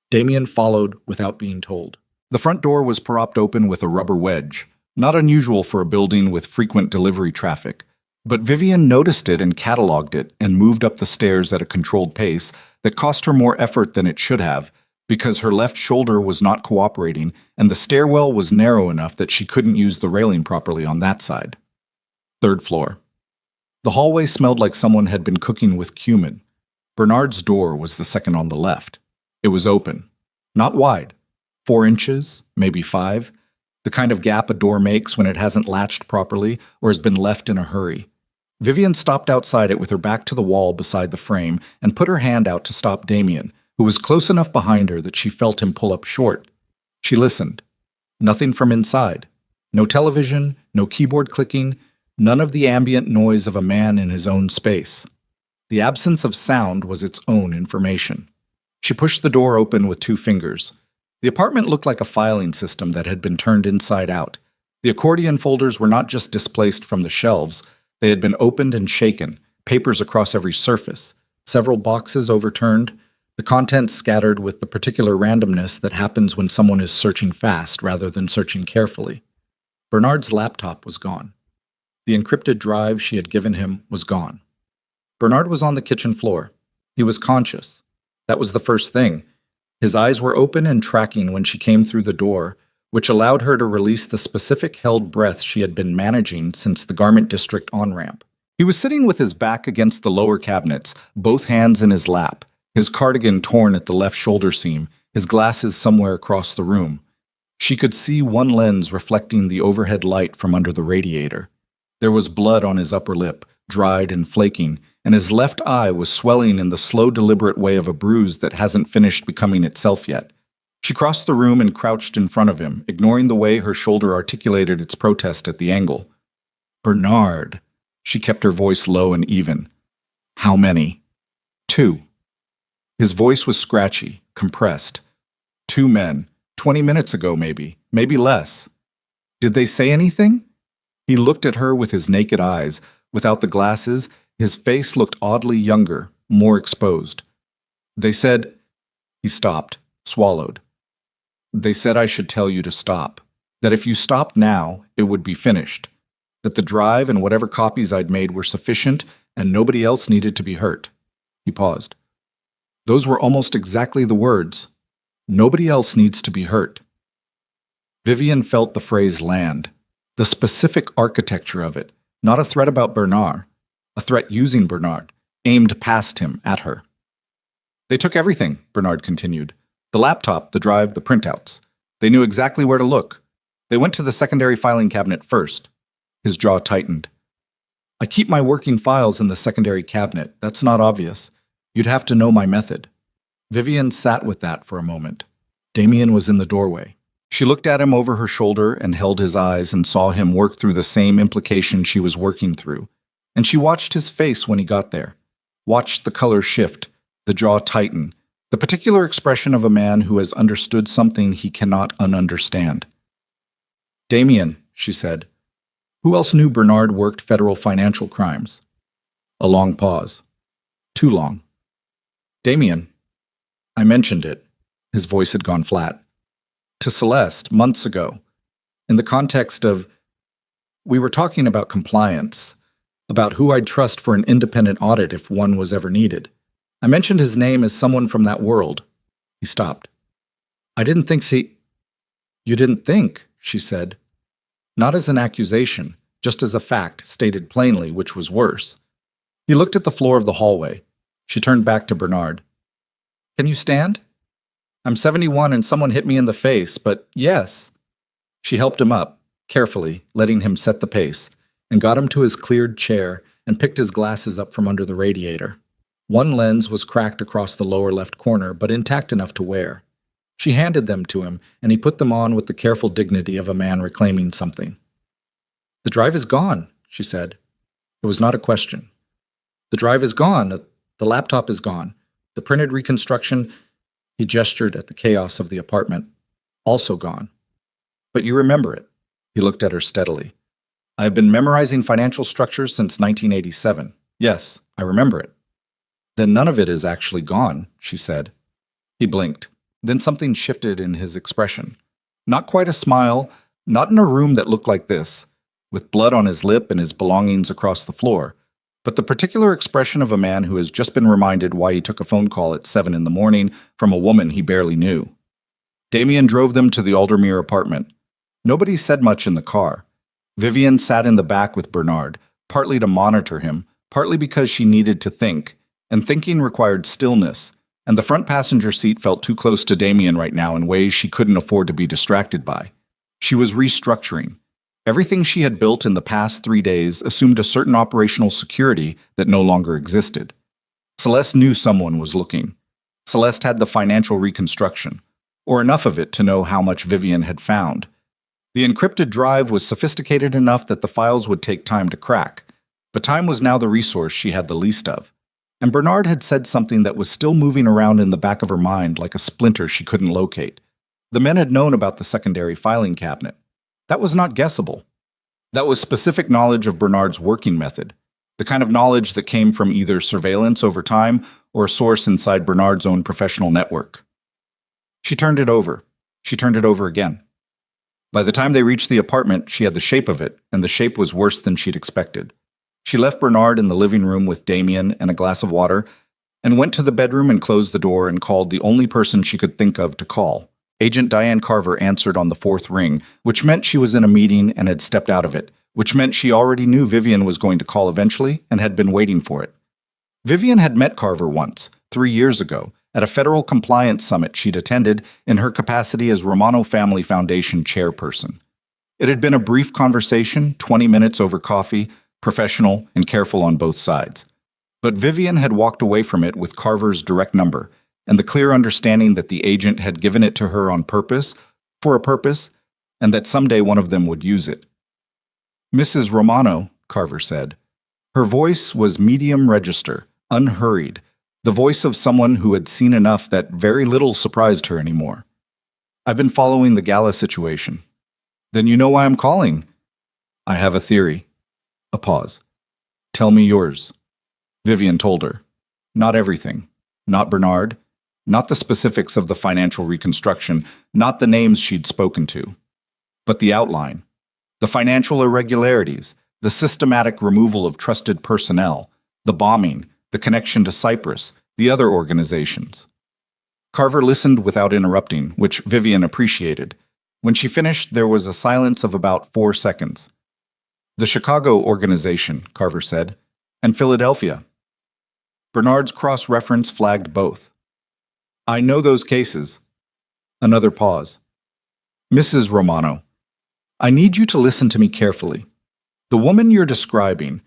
Damien followed without being told. The front door was propped open with a rubber wedge, not unusual for a building with frequent delivery traffic, but Vivian noticed it and cataloged it and moved up the stairs at a controlled pace that cost her more effort than it should have, because her left shoulder was not cooperating and the stairwell was narrow enough that she couldn't use the railing properly on that side. 3rd floor. The hallway smelled like someone had been cooking with cumin. Bernard's door was the second on the left. It was open. Not wide. 4 inches, maybe 5. The kind of gap a door makes when it hasn't latched properly or has been left in a hurry. Vivian stopped outside it with her back to the wall beside the frame and put her hand out to stop Damien, who was close enough behind her that she felt him pull up short. She listened. Nothing from inside. No television, no keyboard clicking, none of the ambient noise of a man in his own space. The absence of sound was its own information. She pushed the door open with 2 fingers. The apartment looked like a filing system that had been turned inside out. The accordion folders were not just displaced from the shelves, they had been opened and shaken, papers across every surface. several boxes overturned, the contents scattered with the particular randomness that happens when someone is searching fast rather than searching carefully. Bernard's laptop was gone. The encrypted drive she had given him was gone. Bernard was on the kitchen floor. He was conscious. That was the first thing. His eyes were open and tracking when she came through the door, which allowed her to release the specific held breath she had been managing since the garment district on-ramp. He was sitting with his back against the lower cabinets, both hands in his lap, his cardigan torn at the left shoulder seam, his glasses somewhere across the room. She could see one lens reflecting the overhead light from under the radiator. There was blood on his upper lip, dried and flaking, and his left eye was swelling in the slow, deliberate way of a bruise that hasn't finished becoming itself yet. She crossed the room and crouched in front of him, ignoring the way her shoulder articulated its protest at the angle. "Bernard." She kept her voice low and even. "How many?" "2." His voice was scratchy, compressed. 2 men. 20 minutes ago, maybe less. "Did they say anything?" He looked at her with his naked eyes. Without the glasses, his face looked oddly younger, more exposed. "They said—" He stopped, swallowed. "They said I should tell you to stop. That if you stopped now, it would be finished. That the drive and whatever copies I'd made were sufficient and nobody else needed to be hurt." He paused. Those were almost exactly the words. Nobody else needs to be hurt. Vivian felt the phrase land, the specific architecture of it, not a threat about Bernard, a threat using Bernard, aimed past him at her. "They took everything," Bernard continued. "The laptop, the drive, the printouts. They knew exactly where to look. They went to the secondary filing cabinet first." His jaw tightened. "I keep my working files in the secondary cabinet. That's not obvious. You'd have to know my method." Vivian sat with that for a moment. Damien was in the doorway. She looked at him over her shoulder and held his eyes and saw him work through the same implication she was working through. And she watched his face when he got there. Watched the color shift, the jaw tighten, the particular expression of a man who has understood something he cannot ununderstand. "Damien," she said. "Who else knew Bernard worked federal financial crimes?" A long pause. Too long. "Damien." "I mentioned it." His voice had gone flat. "To Celeste, months ago. In the context of... We were talking about compliance, about who I'd trust for an independent audit if one was ever needed. I mentioned his name as someone from that world." He stopped. "I didn't think he..." "You didn't think," she said. Not as an accusation, just as a fact, stated plainly, which was worse. He looked at the floor of the hallway. She turned back to Bernard. "Can you stand?" "I'm 71 and someone hit me in the face, but yes." She helped him up, carefully, letting him set the pace, and got him to his cleared chair and picked his glasses up from under the radiator. One lens was cracked across the lower left corner, but intact enough to wear. She handed them to him, and he put them on with the careful dignity of a man reclaiming something. "The drive is gone," she said. It was not a question. "The drive is gone. The laptop is gone. The printed reconstruction," he gestured at the chaos of the apartment, "also gone. But you remember it." He looked at her steadily. "I have been memorizing financial structures since 1987. Yes, I remember it." "Then none of it is actually gone," she said. He blinked. Then something shifted in his expression. Not quite a smile, not in a room that looked like this, with blood on his lip and his belongings across the floor, but the particular expression of a man who has just been reminded why he took a phone call at 7 in the morning from a woman he barely knew. Damien drove them to the Aldermere apartment. Nobody said much in the car. Vivian sat in the back with Bernard, partly to monitor him, partly because she needed to think, and thinking required stillness, and the front passenger seat felt too close to Damien right now in ways she couldn't afford to be distracted by. She was restructuring. Everything she had built in the past 3 days assumed a certain operational security that no longer existed. Celeste knew someone was looking. Celeste had the financial reconstruction, or enough of it to know how much Vivian had found. The encrypted drive was sophisticated enough that the files would take time to crack, but time was now the resource she had the least of. And Bernard had said something that was still moving around in the back of her mind like a splinter she couldn't locate. The men had known about the secondary filing cabinet. That was not guessable. That was specific knowledge of Bernard's working method, the the kind of knowledge that came from either surveillance over time or a source inside Bernard's own professional network. She turned it over. She turned it over again. By the time they reached the apartment, she had the shape of it, and the shape was worse than she'd expected. She left Bernard in the living room with Damien and a glass of water, and went to the bedroom and closed the door and called the only person she could think of to call. Agent Diane Carver answered on the fourth ring, which meant she was in a meeting and had stepped out of it, which meant she already knew Vivian was going to call eventually and had been waiting for it. Vivian had met Carver once, 3 years ago, at a federal compliance summit she'd attended in her capacity as Romano Family Foundation chairperson. It had been a brief conversation, 20 minutes over coffee, professional and careful on both sides. But Vivian had walked away from it with Carver's direct number and the clear understanding that the agent had given it to her on purpose, for a purpose, and that someday one of them would use it. "Mrs. Romano," Carver said. Her voice was medium register, unhurried, the voice of someone who had seen enough that very little surprised her anymore. "I've been following the gala situation." "Then you know why I'm calling." "I have a theory." A pause. "Tell me yours." Vivian told her. Not everything. Not Bernard. Not the specifics of the financial reconstruction. Not the names she'd spoken to. But the outline. The financial irregularities. The systematic removal of trusted personnel. The bombing. The connection to Cyprus. The other organizations. Carver listened without interrupting, which Vivian appreciated. When she finished, there was a silence of about 4 seconds. "The Chicago organization," Carver said, "and Philadelphia." Bernard's cross-reference flagged both. "I know those cases." Another pause. "Mrs. Romano, I need you to listen to me carefully. The woman you're describing,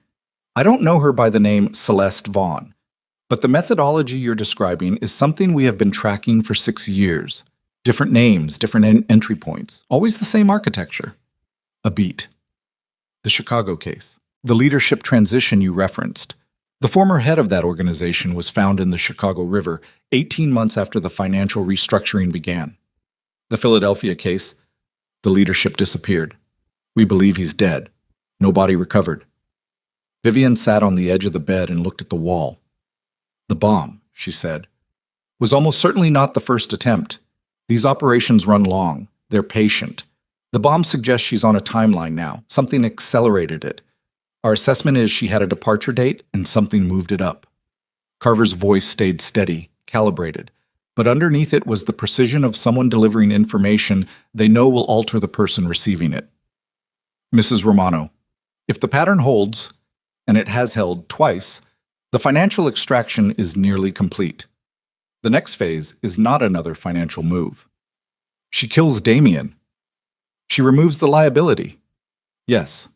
I don't know her by the name Celeste Vaughn, but the methodology you're describing is something we have been tracking for 6 years. Different names, different entry points, always the same architecture." A beat. "The Chicago case. The leadership transition you referenced. The former head of that organization was found in the Chicago River 18 months after the financial restructuring began. The Philadelphia case, the leadership disappeared. We believe he's dead. No body recovered." Vivian sat on the edge of the bed and looked at the wall. "The bomb," she said, "was almost certainly not the first attempt. These operations run long. They're patient. The bomb suggests she's on a timeline now. Something accelerated it. Our assessment is she had a departure date and something moved it up." Carver's voice stayed steady, calibrated, but underneath it was the precision of someone delivering information they know will alter the person receiving it. "Mrs. Romano, if the pattern holds, and it has held twice, the financial extraction is nearly complete. The next phase is not another financial move. She kills Damien. She removes the liability. Yes."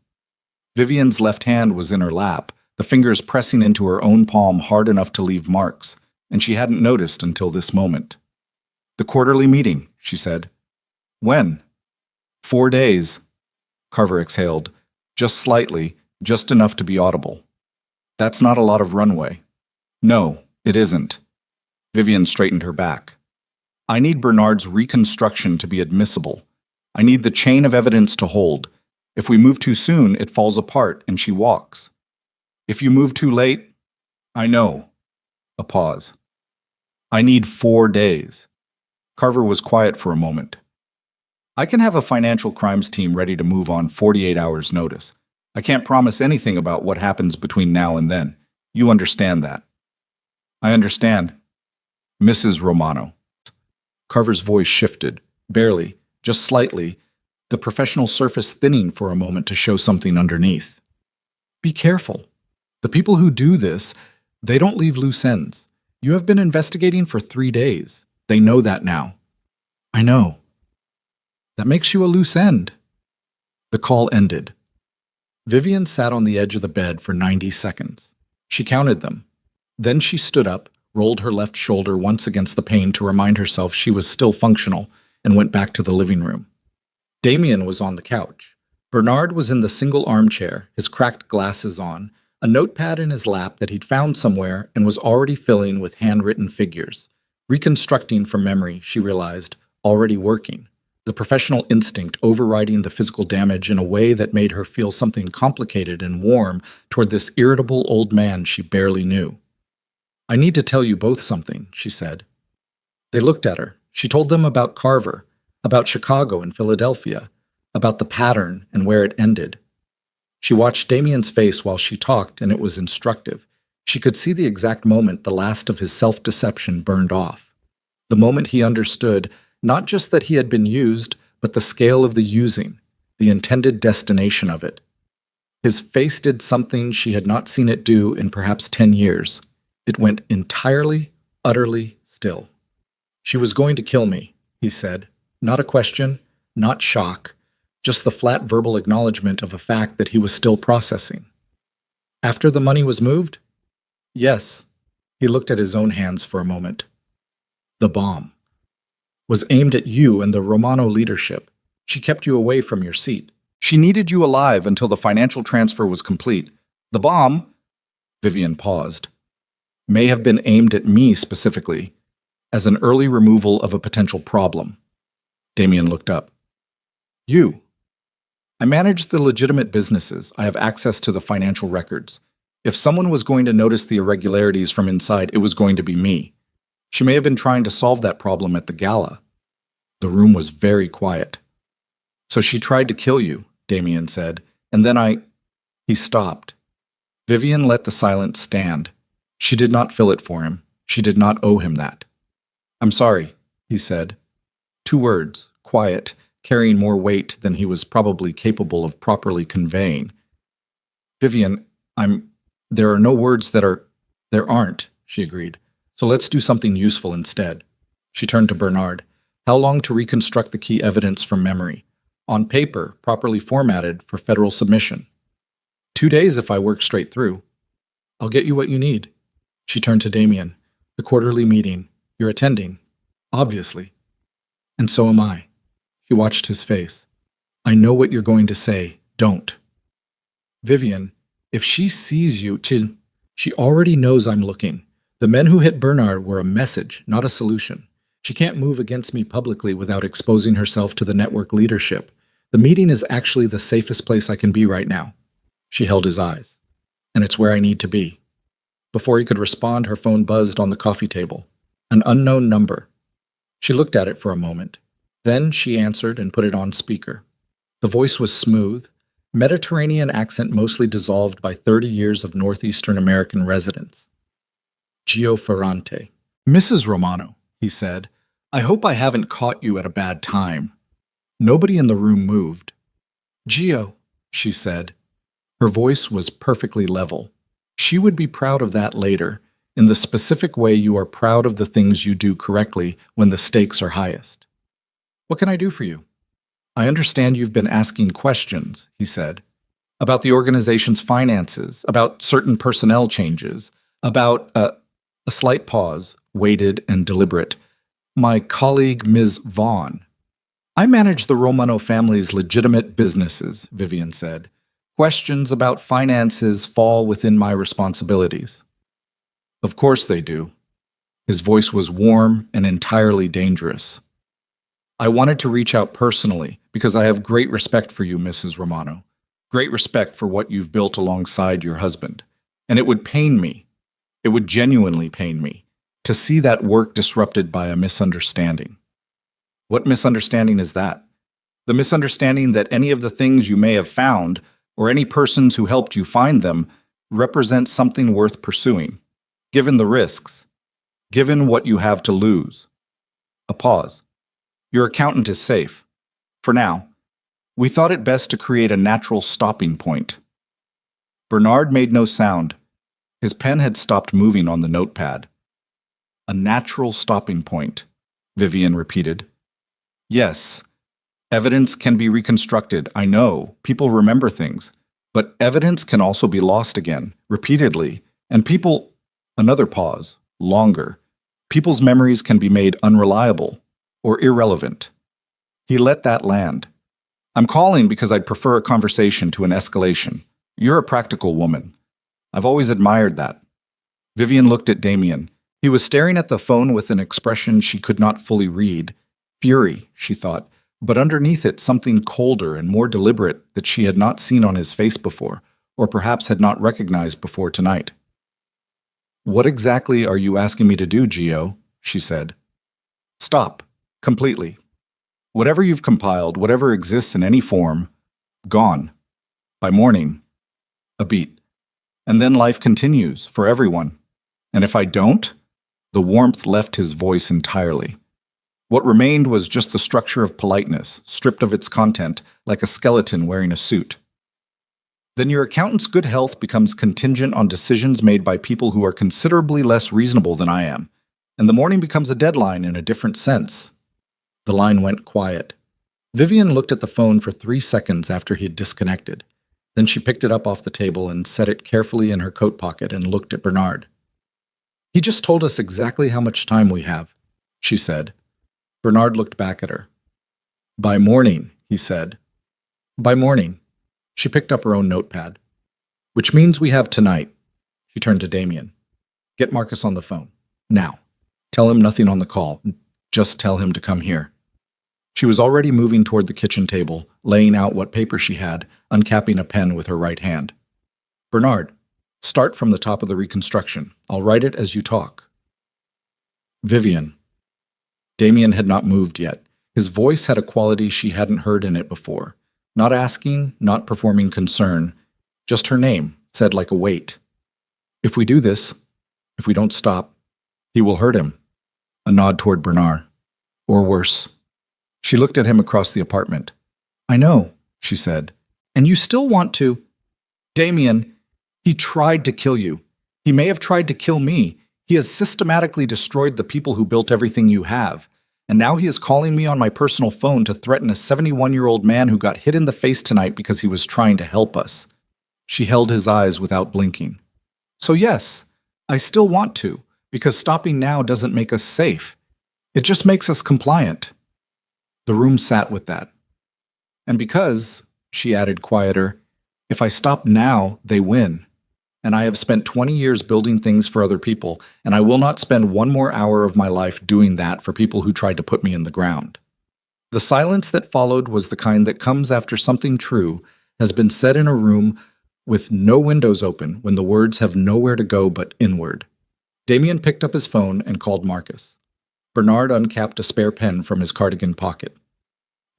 Vivian's left hand was in her lap, the fingers pressing into her own palm hard enough to leave marks, and she hadn't noticed until this moment. "The quarterly meeting," she said. "When?" 4 days. Carver exhaled, just slightly, just enough to be audible. "That's not a lot of runway." "No, it isn't." Vivian straightened her back. "I need Bernard's reconstruction to be admissible. I need the chain of evidence to hold. If we move too soon, it falls apart and she walks. If you move too late, I know." A pause. "I need 4 days." Carver was quiet for a moment. "I can have a financial crimes team ready to move on 48 hours' notice. I can't promise anything about what happens between now and then. You understand that." "I understand." "Mrs. Romano." Carver's voice shifted, barely, just slightly, the professional surface thinning for a moment to show something underneath. "Be careful. The people who do this, they don't leave loose ends. You have been investigating for 3 days. They know that now." "I know." "That makes you a loose end." The call ended. Vivian sat on the edge of the bed for 90 seconds. She counted them. Then she stood up, rolled her left shoulder once against the pane to remind herself she was still functional, and went back to the living room. Damien was on the couch. Bernard was in the single armchair, his cracked glasses on, a notepad in his lap that he'd found somewhere and was already filling with handwritten figures. Reconstructing from memory, she realized, already working. the professional instinct overriding the physical damage in a way that made her feel something complicated and warm toward this irritable old man she barely knew. "I need to tell you both something," she said. They looked at her. She told them about Carver, about Chicago and Philadelphia, about the pattern and where it ended. She watched Damien's face while she talked, and it was instructive. She could see the exact moment the last of his self-deception burned off. The moment he understood not just that he had been used, but the scale of the using, the intended destination of it. His face did something she had not seen it do in perhaps 10 years. It went entirely, utterly still. "She was going to kill me," he said. Not a question, not shock, just the flat verbal acknowledgement of a fact that he was still processing. "After the money was moved?" "Yes." He looked at his own hands for a moment. "The bomb was aimed at you and the Romano leadership. She kept you away from your seat. She needed you alive until the financial transfer was complete. The bomb," Vivian paused, "may have been aimed at me specifically, as an early removal of a potential problem." Damien looked up. "You." "I manage the legitimate businesses. I have access to the financial records. If someone was going to notice the irregularities from inside, it was going to be me. She may have been trying to solve that problem at the gala." The room was very quiet. "So she tried to kill you," Damien said, "and then He stopped. Vivian let the silence stand. She did not fill it for him. She did not owe him that. "I'm sorry," he said. 2 words, quiet, carrying more weight than he was probably capable of properly conveying. "Vivian, there are no words that are—" "There aren't," she agreed. "So let's do something useful instead." She turned to Bernard. "How long to reconstruct the key evidence from memory? On paper, properly formatted for federal submission." 2 days if I work straight through." "I'll get you what you need." She turned to Damien. "The quarterly meeting. You're attending, obviously." "And so am I." She watched his face. "I know what you're going to say. Don't." "Vivian, if she sees you she already knows I'm looking. The men who hit Bernard were a message, not a solution. She can't move against me publicly without exposing herself to the network leadership. The meeting is actually the safest place I can be right now." She held his eyes. "And it's where I need to be." Before he could respond, her phone buzzed on the coffee table. An unknown number. She looked at it for a moment. Then she answered and put it on speaker. The voice was smooth, Mediterranean accent mostly dissolved by 30 years of Northeastern American residence. Gio Ferrante. "Mrs. Romano," he said, "I hope I haven't caught you at a bad time." Nobody in the room moved. "Gio," she said. Her voice was perfectly level. She would be proud of that later, in the specific way you are proud of the things you do correctly when the stakes are highest. "What can I do for you?" "I understand you've been asking questions," he said, "about the organization's finances, about certain personnel changes, about—" A slight pause, weighted and deliberate. "My colleague, Ms. Vaughn." "I manage the Romano family's legitimate businesses," Vivian said. "Questions about finances fall within my responsibilities." "Of course they do." His voice was warm and entirely dangerous. "I wanted to reach out personally because I have great respect for you, Mrs. Romano. Great respect for what you've built alongside your husband. And it would pain me, it would genuinely pain me, to see that work disrupted by a misunderstanding." "What misunderstanding is that?" "The misunderstanding that any of the things you may have found, or any persons who helped you find them, represent something worth pursuing, given the risks, given what you have to lose." A pause. "Your accountant is safe. For now. We thought it best to create a natural stopping point." Bernard made no sound. His pen had stopped moving on the notepad. "A natural stopping point," Vivian repeated. "Yes. Evidence can be reconstructed, I know. People remember things. But evidence can also be lost again, repeatedly. And people—" Another pause, longer. "People's memories can be made unreliable or irrelevant." He let that land. "I'm calling because I'd prefer a conversation to an escalation. You're a practical woman. I've always admired that." Vivian looked at Damien. He was staring at the phone with an expression she could not fully read. Fury, she thought. but underneath it something colder and more deliberate that she had not seen on his face before, or perhaps had not recognized before tonight. "What exactly are you asking me to do, Gio?" she said. "Stop. Completely. Whatever you've compiled, whatever exists in any form, gone. By morning. A beat. And then life continues, for everyone. And if I don't?" The warmth left his voice entirely. What remained was just the structure of politeness, stripped of its content, like a skeleton wearing a suit. "Then your accountant's good health becomes contingent on decisions made by people who are considerably less reasonable than I am, and the morning becomes a deadline in a different sense." The line went quiet. Vivian looked at the phone for 3 seconds after he had disconnected. Then she picked it up off the table and set it carefully in her coat pocket and looked at Bernard. "He just told us exactly how much time we have," she said. Bernard looked back at her. "By morning," he said. "By morning." She picked up her own notepad. "Which means we have tonight." She turned to Damien. "Get Marcus on the phone. Now. Tell him nothing on the call. Just tell him to come here." She was already moving toward the kitchen table, laying out what paper she had, uncapping a pen with her right hand. "Bernard, start from the top of the reconstruction. I'll write it as you talk." "Vivian." Damien had not moved yet. His voice had a quality she hadn't heard in it before. Not asking, not performing concern. Just her name, said like a weight. "If we do this, if we don't stop, he will hurt him." A nod toward Bernard. "Or worse." She looked at him across the apartment. "I know," she said. "And you still want to—" "Damien, he tried to kill you. He may have tried to kill me. He has systematically destroyed the people who built everything you have. And now he is calling me on my personal phone to threaten a 71-year-old man who got hit in the face tonight because he was trying to help us." She held his eyes without blinking. "So yes, I still want to, because stopping now doesn't make us safe. It just makes us compliant." The room sat with that. "And because," she added quieter, "if I stop now, they win. And I have spent 20 years building things for other people, and I will not spend one more hour of my life doing that for people who tried to put me in the ground." The silence that followed was the kind that comes after something true has been said in a room with no windows open when the words have nowhere to go but inward. Damien picked up his phone and called Marcus. Bernard uncapped a spare pen from his cardigan pocket.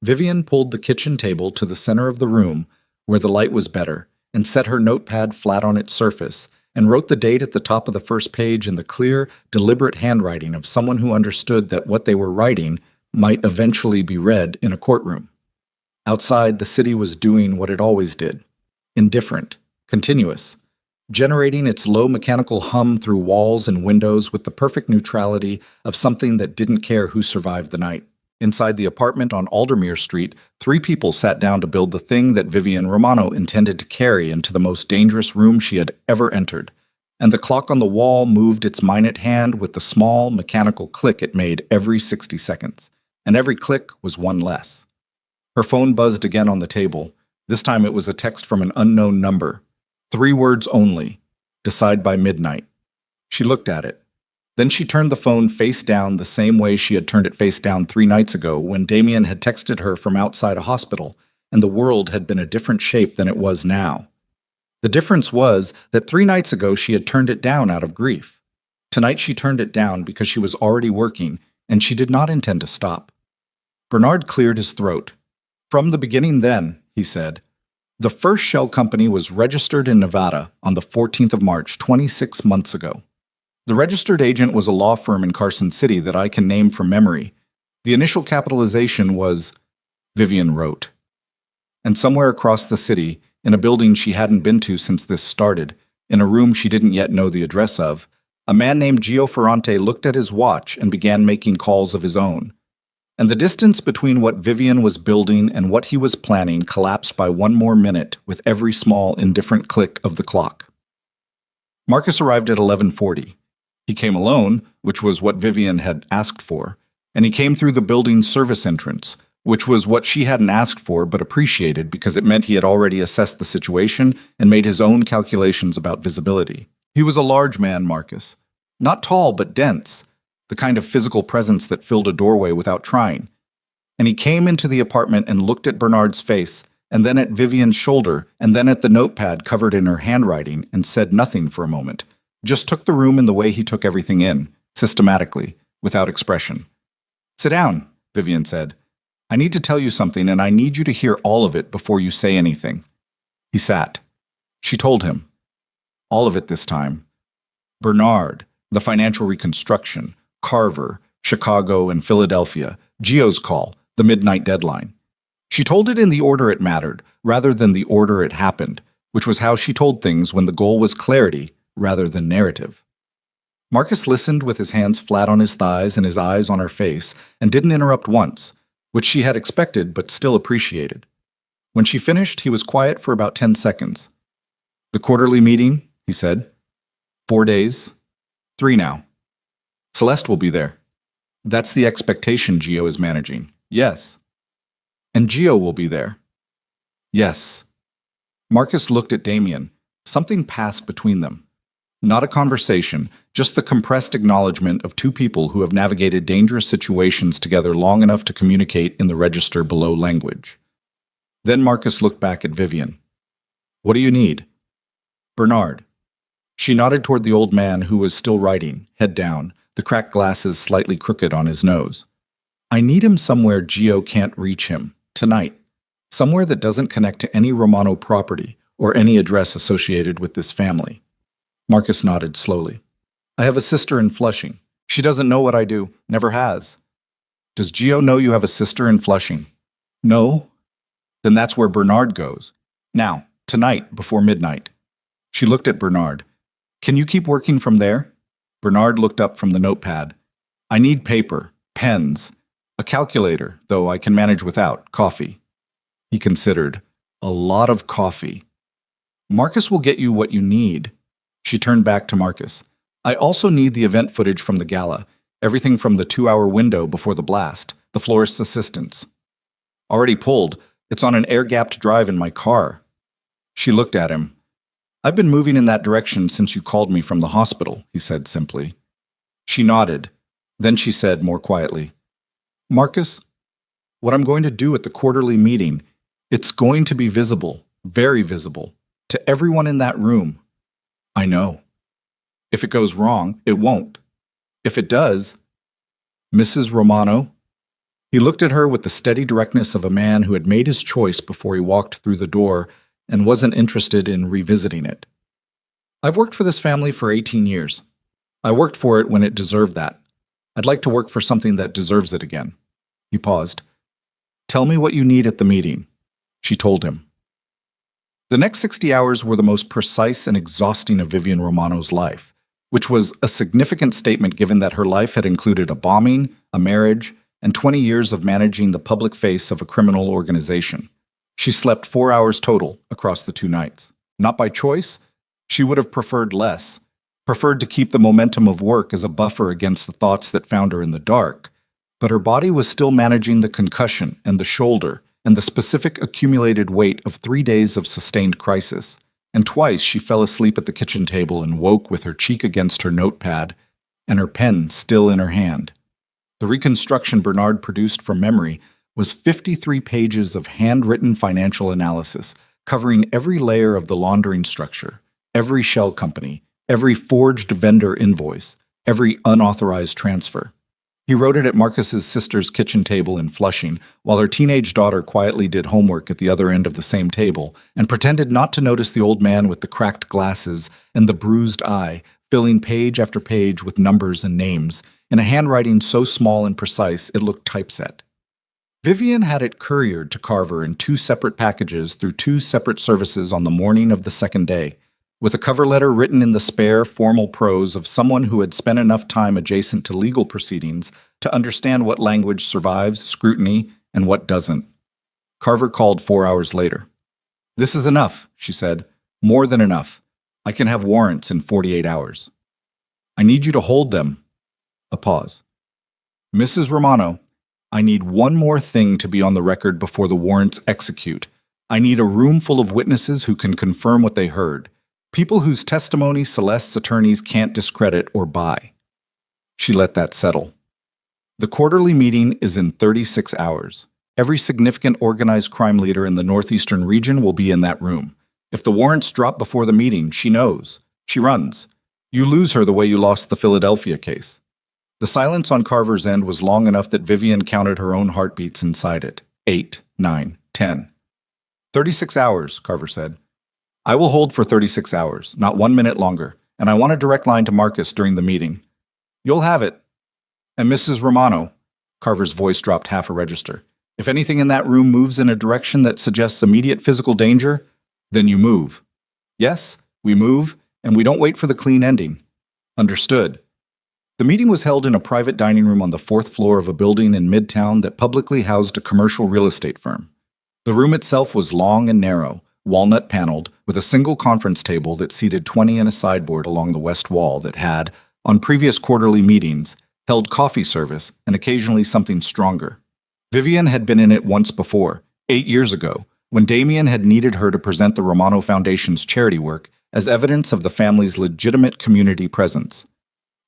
Vivian pulled the kitchen table to the center of the room, where the light was better, and set her notepad flat on its surface, and wrote the date at the top of the first page in the clear, deliberate handwriting of someone who understood that what they were writing might eventually be read in a courtroom. Outside, the city was doing what it always did. Indifferent, continuous, generating its low mechanical hum through walls and windows with the perfect neutrality of something that didn't care who survived the night. Inside the apartment on Aldermere Street, 3 people sat down to build the thing that Vivian Romano intended to carry into the most dangerous room she had ever entered, and the clock on the wall moved its minute hand with the small, mechanical click it made every 60 seconds, and every click was one less. Her phone buzzed again on the table. This time it was a text from an unknown number. 3 words only. Decide by midnight. She looked at it. Then she turned the phone face down the same way she had turned it face down 3 nights ago when Damien had texted her from outside a hospital, and the world had been a different shape than it was now. The difference was that 3 nights ago she had turned it down out of grief. Tonight she turned it down because she was already working, and she did not intend to stop. Bernard cleared his throat. "From the beginning then," he said. "The first shell company was registered in Nevada on the 14th of March, 26 months ago. The registered agent was a law firm in Carson City that I can name from memory. The initial capitalization was," Vivian wrote. And somewhere across the city, in a building she hadn't been to since this started, in a room she didn't yet know the address of, a man named Gio Ferrante looked at his watch and began making calls of his own. And the distance between what Vivian was building and what he was planning collapsed by 1 more minute with every small, indifferent click of the clock. Marcus arrived at 11:40. He came alone, which was what Vivian had asked for, and he came through the building's service entrance, which was what she hadn't asked for but appreciated because it meant he had already assessed the situation and made his own calculations about visibility. He was a large man, Marcus. Not tall, but dense, the kind of physical presence that filled a doorway without trying. and he came into the apartment and looked at Bernard's face, and then at Vivian's shoulder, and then at the notepad covered in her handwriting, and said nothing for a moment. Just took the room in the way he took everything in, systematically, without expression. "Sit down," Vivian said. "I need to tell you something, and I need you to hear all of it before you say anything." He sat. She told him. All of it this time. Bernard, the financial reconstruction, Carver, Chicago and Philadelphia, Gio's call, the midnight deadline. She told it in the order it mattered, rather than the order it happened, which was how she told things when the goal was clarity rather than narrative. Marcus listened with his hands flat on his thighs and his eyes on her face, and didn't interrupt once, which she had expected but still appreciated. When she finished, he was quiet for about 10 seconds. "The quarterly meeting," he said. 4 days. 3 now. Celeste will be there. That's the expectation Gio is managing. Yes. And Gio will be there. Yes. Marcus looked at Damien. Something passed between them. Not a conversation, just the compressed acknowledgement of two people who have navigated dangerous situations together long enough to communicate in the register below language. Then Marcus looked back at Vivian. "What do you need?" "Bernard." She nodded toward the old man who was still writing, head down, the cracked glasses slightly crooked on his nose. "I need him somewhere Gio can't reach him, tonight. Somewhere that doesn't connect to any Romano property or any address associated with this family." Marcus nodded slowly. "I have a sister in Flushing. She doesn't know what I do, never has." "Does Gio know you have a sister in Flushing?" "No." "Then that's where Bernard goes. Now, tonight, before midnight." She looked at Bernard. "Can you keep working from there?" Bernard looked up from the notepad. "I need paper, pens, a calculator, though I can manage without, coffee." He considered. "A lot of coffee." "Marcus will get you what you need." She turned back to Marcus. "I also need the event footage from the gala, everything from the 2-hour window before the blast, the florist's assistants." "Already pulled. It's on an air-gapped drive in my car." She looked at him. "I've been moving in that direction since you called me from the hospital," he said simply. She nodded. Then she said more quietly, "Marcus, what I'm going to do at the quarterly meeting, it's going to be visible, very visible, to everyone in that room." "I know. If it goes wrong, it won't. If it does—" "Mrs. Romano?" He looked at her with the steady directness of a man who had made his choice before he walked through the door and wasn't interested in revisiting it. "I've worked for this family for 18 years. I worked for it when it deserved that. I'd like to work for something that deserves it again." He paused. "Tell me what you need at the meeting." She told him. The next 60 hours were the most precise and exhausting of Vivian Romano's life, which was a significant statement given that her life had included a bombing, a marriage, and 20 years of managing the public face of a criminal organization. She slept 4 hours total across the 2 nights. Not by choice. She would have preferred less, preferred to keep the momentum of work as a buffer against the thoughts that found her in the dark. But her body was still managing the concussion and the shoulder and the specific accumulated weight of 3 days of sustained crisis. And twice she fell asleep at the kitchen table and woke with her cheek against her notepad and her pen still in her hand. The reconstruction Bernard produced from memory was 53 pages of handwritten financial analysis, covering every layer of the laundering structure, every shell company, every forged vendor invoice, every unauthorized transfer. He wrote it at Marcus's sister's kitchen table in Flushing, while her teenage daughter quietly did homework at the other end of the same table, and pretended not to notice the old man with the cracked glasses and the bruised eye, filling page after page with numbers and names, in a handwriting so small and precise it looked typeset. Vivian had it couriered to Carver in 2 separate packages through 2 separate services on the morning of the second day, with a cover letter written in the spare, formal prose of someone who had spent enough time adjacent to legal proceedings to understand what language survives scrutiny and what doesn't. Carver called 4 hours later. "This is enough," she said. "More than enough. I can have warrants in 48 hours. I need you to hold them." A pause. "Mrs. Romano, I need one more thing to be on the record before the warrants execute. I need a room full of witnesses who can confirm what they heard. People whose testimony Celeste's attorneys can't discredit or buy." She let that settle. "The quarterly meeting is in 36 hours. Every significant organized crime leader in the northeastern region will be in that room. If the warrants drop before the meeting, she knows. She runs. You lose her the way you lost the Philadelphia case. The silence on Carver's end was long enough that Vivian counted her own heartbeats inside it. 8, 9, 10. 36 hours, Carver said. I will hold for 36 hours, not 1 minute longer, and I want a direct line to Marcus during the meeting. You'll have it. And Mrs. Romano, Carver's voice dropped half a register. If anything in that room moves in a direction that suggests immediate physical danger, then you move. Yes, we move, and we don't wait for the clean ending. Understood. The meeting was held in a private dining room on the 4th floor of a building in Midtown that publicly housed a commercial real estate firm. The room itself was long and narrow, walnut-paneled, with a single conference table that seated 20 and a sideboard along the west wall that had, on previous quarterly meetings, held coffee service and occasionally something stronger. Vivian had been in it once before, 8 years ago, when Damien had needed her to present the Romano Foundation's charity work as evidence of the family's legitimate community presence.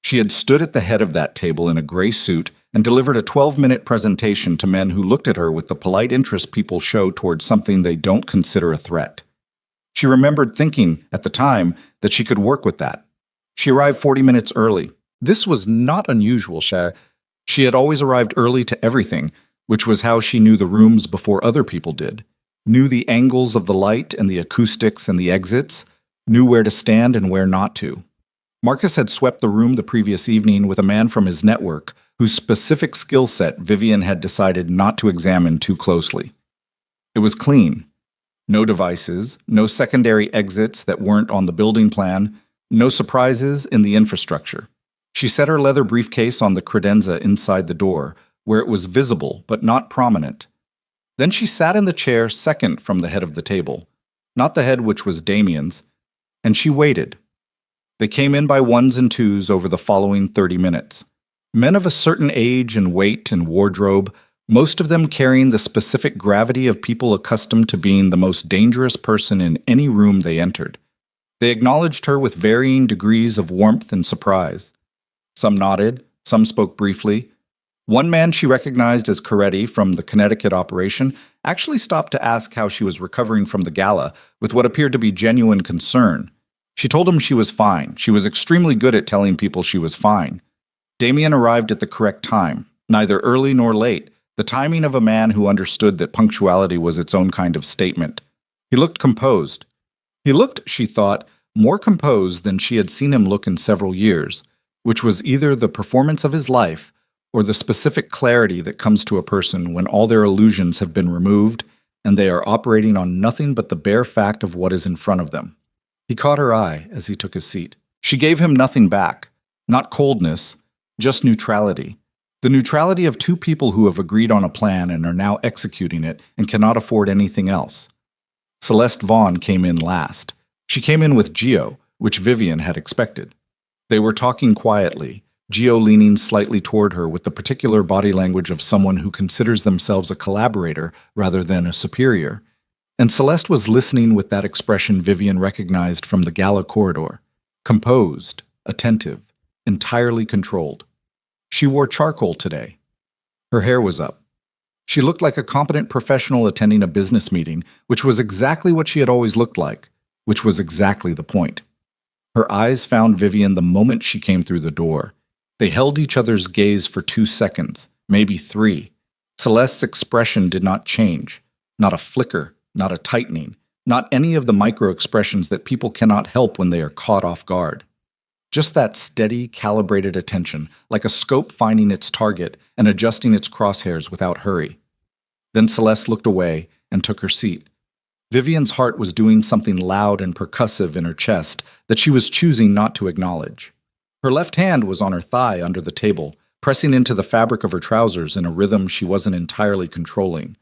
She had stood at the head of that table in a gray suit and delivered a 12-minute presentation to men who looked at her with the polite interest people show towards something they don't consider a threat. She remembered thinking, at the time, that she could work with that. She arrived 40 minutes early. This was not unusual, She had always arrived early to everything, which was how she knew the rooms before other people did, knew the angles of the light and the acoustics and the exits, knew where to stand and where not to. Marcus had swept the room the previous evening with a man from his network whose specific skill set Vivian had decided not to examine too closely. It was clean. No devices, no secondary exits that weren't on the building plan, no surprises in the infrastructure. She set her leather briefcase on the credenza inside the door, where it was visible but not prominent. Then she sat in the chair second from the head of the table, not the head which was Damien's, and she waited. They came in by ones and twos over the following 30 minutes. Men of a certain age and weight and wardrobe, most of them carrying the specific gravity of people accustomed to being the most dangerous person in any room they entered. They acknowledged her with varying degrees of warmth and surprise. Some nodded, some spoke briefly. One man she recognized as Coretti from the Connecticut operation actually stopped to ask how she was recovering from the gala with what appeared to be genuine concern. She told him she was fine. She was extremely good at telling people she was fine. Damien arrived at the correct time, neither early nor late, the timing of a man who understood that punctuality was its own kind of statement. He looked composed. He looked, she thought, more composed than she had seen him look in several years, which was either the performance of his life or the specific clarity that comes to a person when all their illusions have been removed and they are operating on nothing but the bare fact of what is in front of them. He caught her eye as he took his seat. She gave him nothing back, not coldness, just neutrality. The neutrality of two people who have agreed on a plan and are now executing it and cannot afford anything else. Celeste Vaughn came in last. She came in with Gio, which Vivian had expected. They were talking quietly, Gio leaning slightly toward her with the particular body language of someone who considers themselves a collaborator rather than a superior. And Celeste was listening with that expression Vivian recognized from the gala corridor. Composed, attentive, entirely controlled. She wore charcoal today. Her hair was up. She looked like a competent professional attending a business meeting, which was exactly what she had always looked like, which was exactly the point. Her eyes found Vivian the moment she came through the door. They held each other's gaze for 2 seconds, maybe 3. Celeste's expression did not change, not a flicker, not a tightening, not any of the micro-expressions that people cannot help when they are caught off guard. Just that steady, calibrated attention, like a scope finding its target and adjusting its crosshairs without hurry. Then Celeste looked away and took her seat. Vivian's heart was doing something loud and percussive in her chest that she was choosing not to acknowledge. Her left hand was on her thigh under the table, pressing into the fabric of her trousers in a rhythm she wasn't entirely controlling.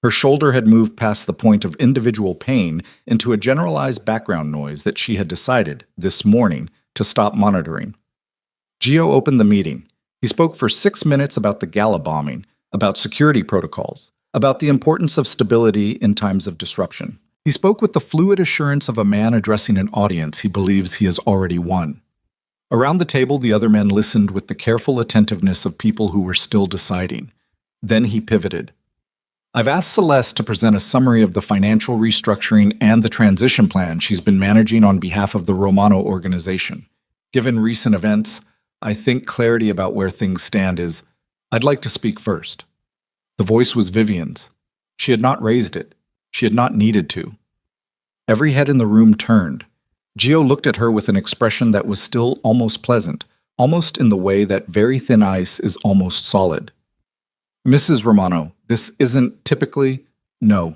Her shoulder had moved past the point of individual pain into a generalized background noise that she had decided, this morning, to stop monitoring. Gio opened the meeting. He spoke for 6 minutes about the gala bombing, about security protocols, about the importance of stability in times of disruption. He spoke with the fluid assurance of a man addressing an audience he believes he has already won. Around the table, the other men listened with the careful attentiveness of people who were still deciding. Then he pivoted. I've asked Celeste to present a summary of the financial restructuring and the transition plan she's been managing on behalf of the Romano organization. Given recent events, I think clarity about where things stand is, I'd like to speak first. The voice was Vivian's. She had not raised it. She had not needed to. Every head in the room turned. Gio looked at her with an expression that was still almost pleasant, almost in the way that very thin ice is almost solid. Mrs. Romano, this isn't typically... No.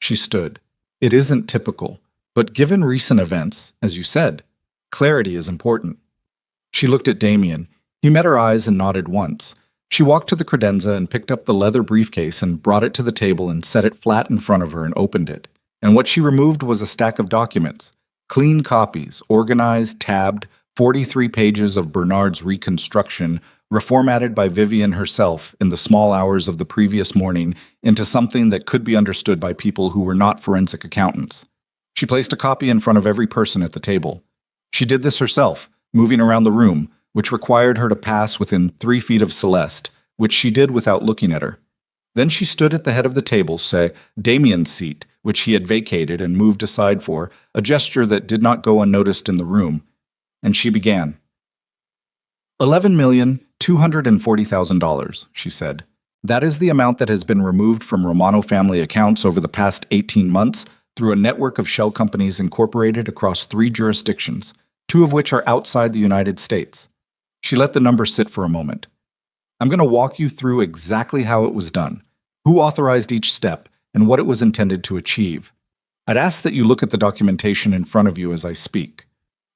She stood. It isn't typical, but given recent events, as you said, clarity is important. She looked at Damien. He met her eyes and nodded once. She walked to the credenza and picked up the leather briefcase and brought it to the table and set it flat in front of her and opened it. And what she removed was a stack of documents. Clean copies, organized, tabbed, 43 pages of Bernard's reconstruction, reformatted by Vivian herself in the small hours of the previous morning into something that could be understood by people who were not forensic accountants. She placed a copy in front of every person at the table. She did this herself, moving around the room, which required her to pass within 3 feet of Celeste, which she did without looking at her. Then she stood at the head of the table, say, Damien's seat, which he had vacated and moved aside for, a gesture that did not go unnoticed in the room, and she began. $11,240,000, she said. That is the amount that has been removed from Romano family accounts over the past 18 months through a network of shell companies incorporated across 3 jurisdictions, 2 of which are outside the United States. She let the number sit for a moment. I'm going to walk you through exactly how it was done, who authorized each step, and what it was intended to achieve. I'd ask that you look at the documentation in front of you as I speak.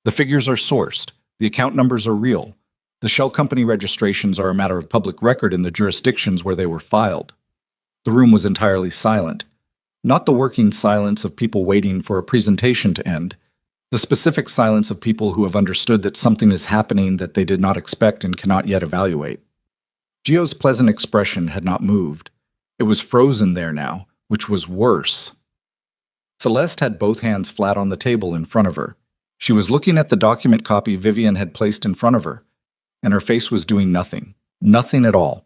The figures are sourced. The account numbers are real. The shell company registrations are a matter of public record in the jurisdictions where they were filed. The room was entirely silent. Not the working silence of people waiting for a presentation to end. The specific silence of people who have understood that something is happening that they did not expect and cannot yet evaluate. Gio's pleasant expression had not moved. It was frozen there now, which was worse. Celeste had both hands flat on the table in front of her. She was looking at the document copy Vivian had placed in front of her, and her face was doing nothing. Nothing at all.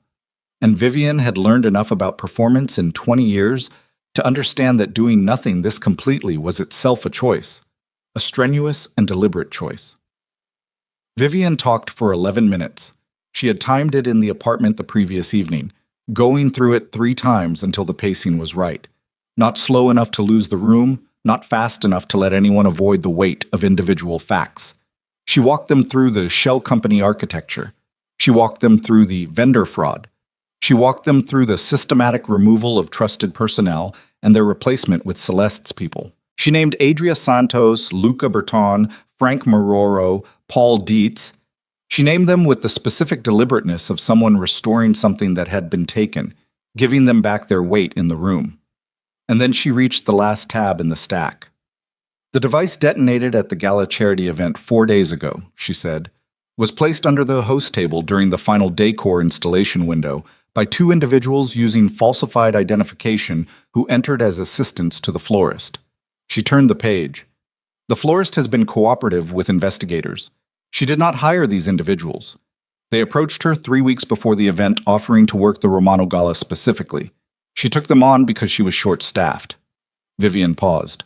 And Vivian had learned enough about performance in 20 years to understand that doing nothing this completely was itself a choice. A strenuous and deliberate choice. Vivian talked for 11 minutes. She had timed it in the apartment the previous evening, going through it 3 times until the pacing was right. Not slow enough to lose the room, not fast enough to let anyone avoid the weight of individual facts. She walked them through the shell company architecture. She walked them through the vendor fraud. She walked them through the systematic removal of trusted personnel and their replacement with Celeste's people. She named Adria Santos, Luca Berton, Frank Maroro, Paul Dietz. She named them with the specific deliberateness of someone restoring something that had been taken, giving them back their weight in the room. And then she reached the last tab in the stack. The device detonated at the gala charity event 4 days ago, she said, was placed under the host table during the final decor installation window by 2 individuals using falsified identification who entered as assistants to the florist. She turned the page. The florist has been cooperative with investigators. She did not hire these individuals. They approached her 3 weeks before the event offering to work the Romano Gala specifically. She took them on because she was short-staffed. Vivian paused.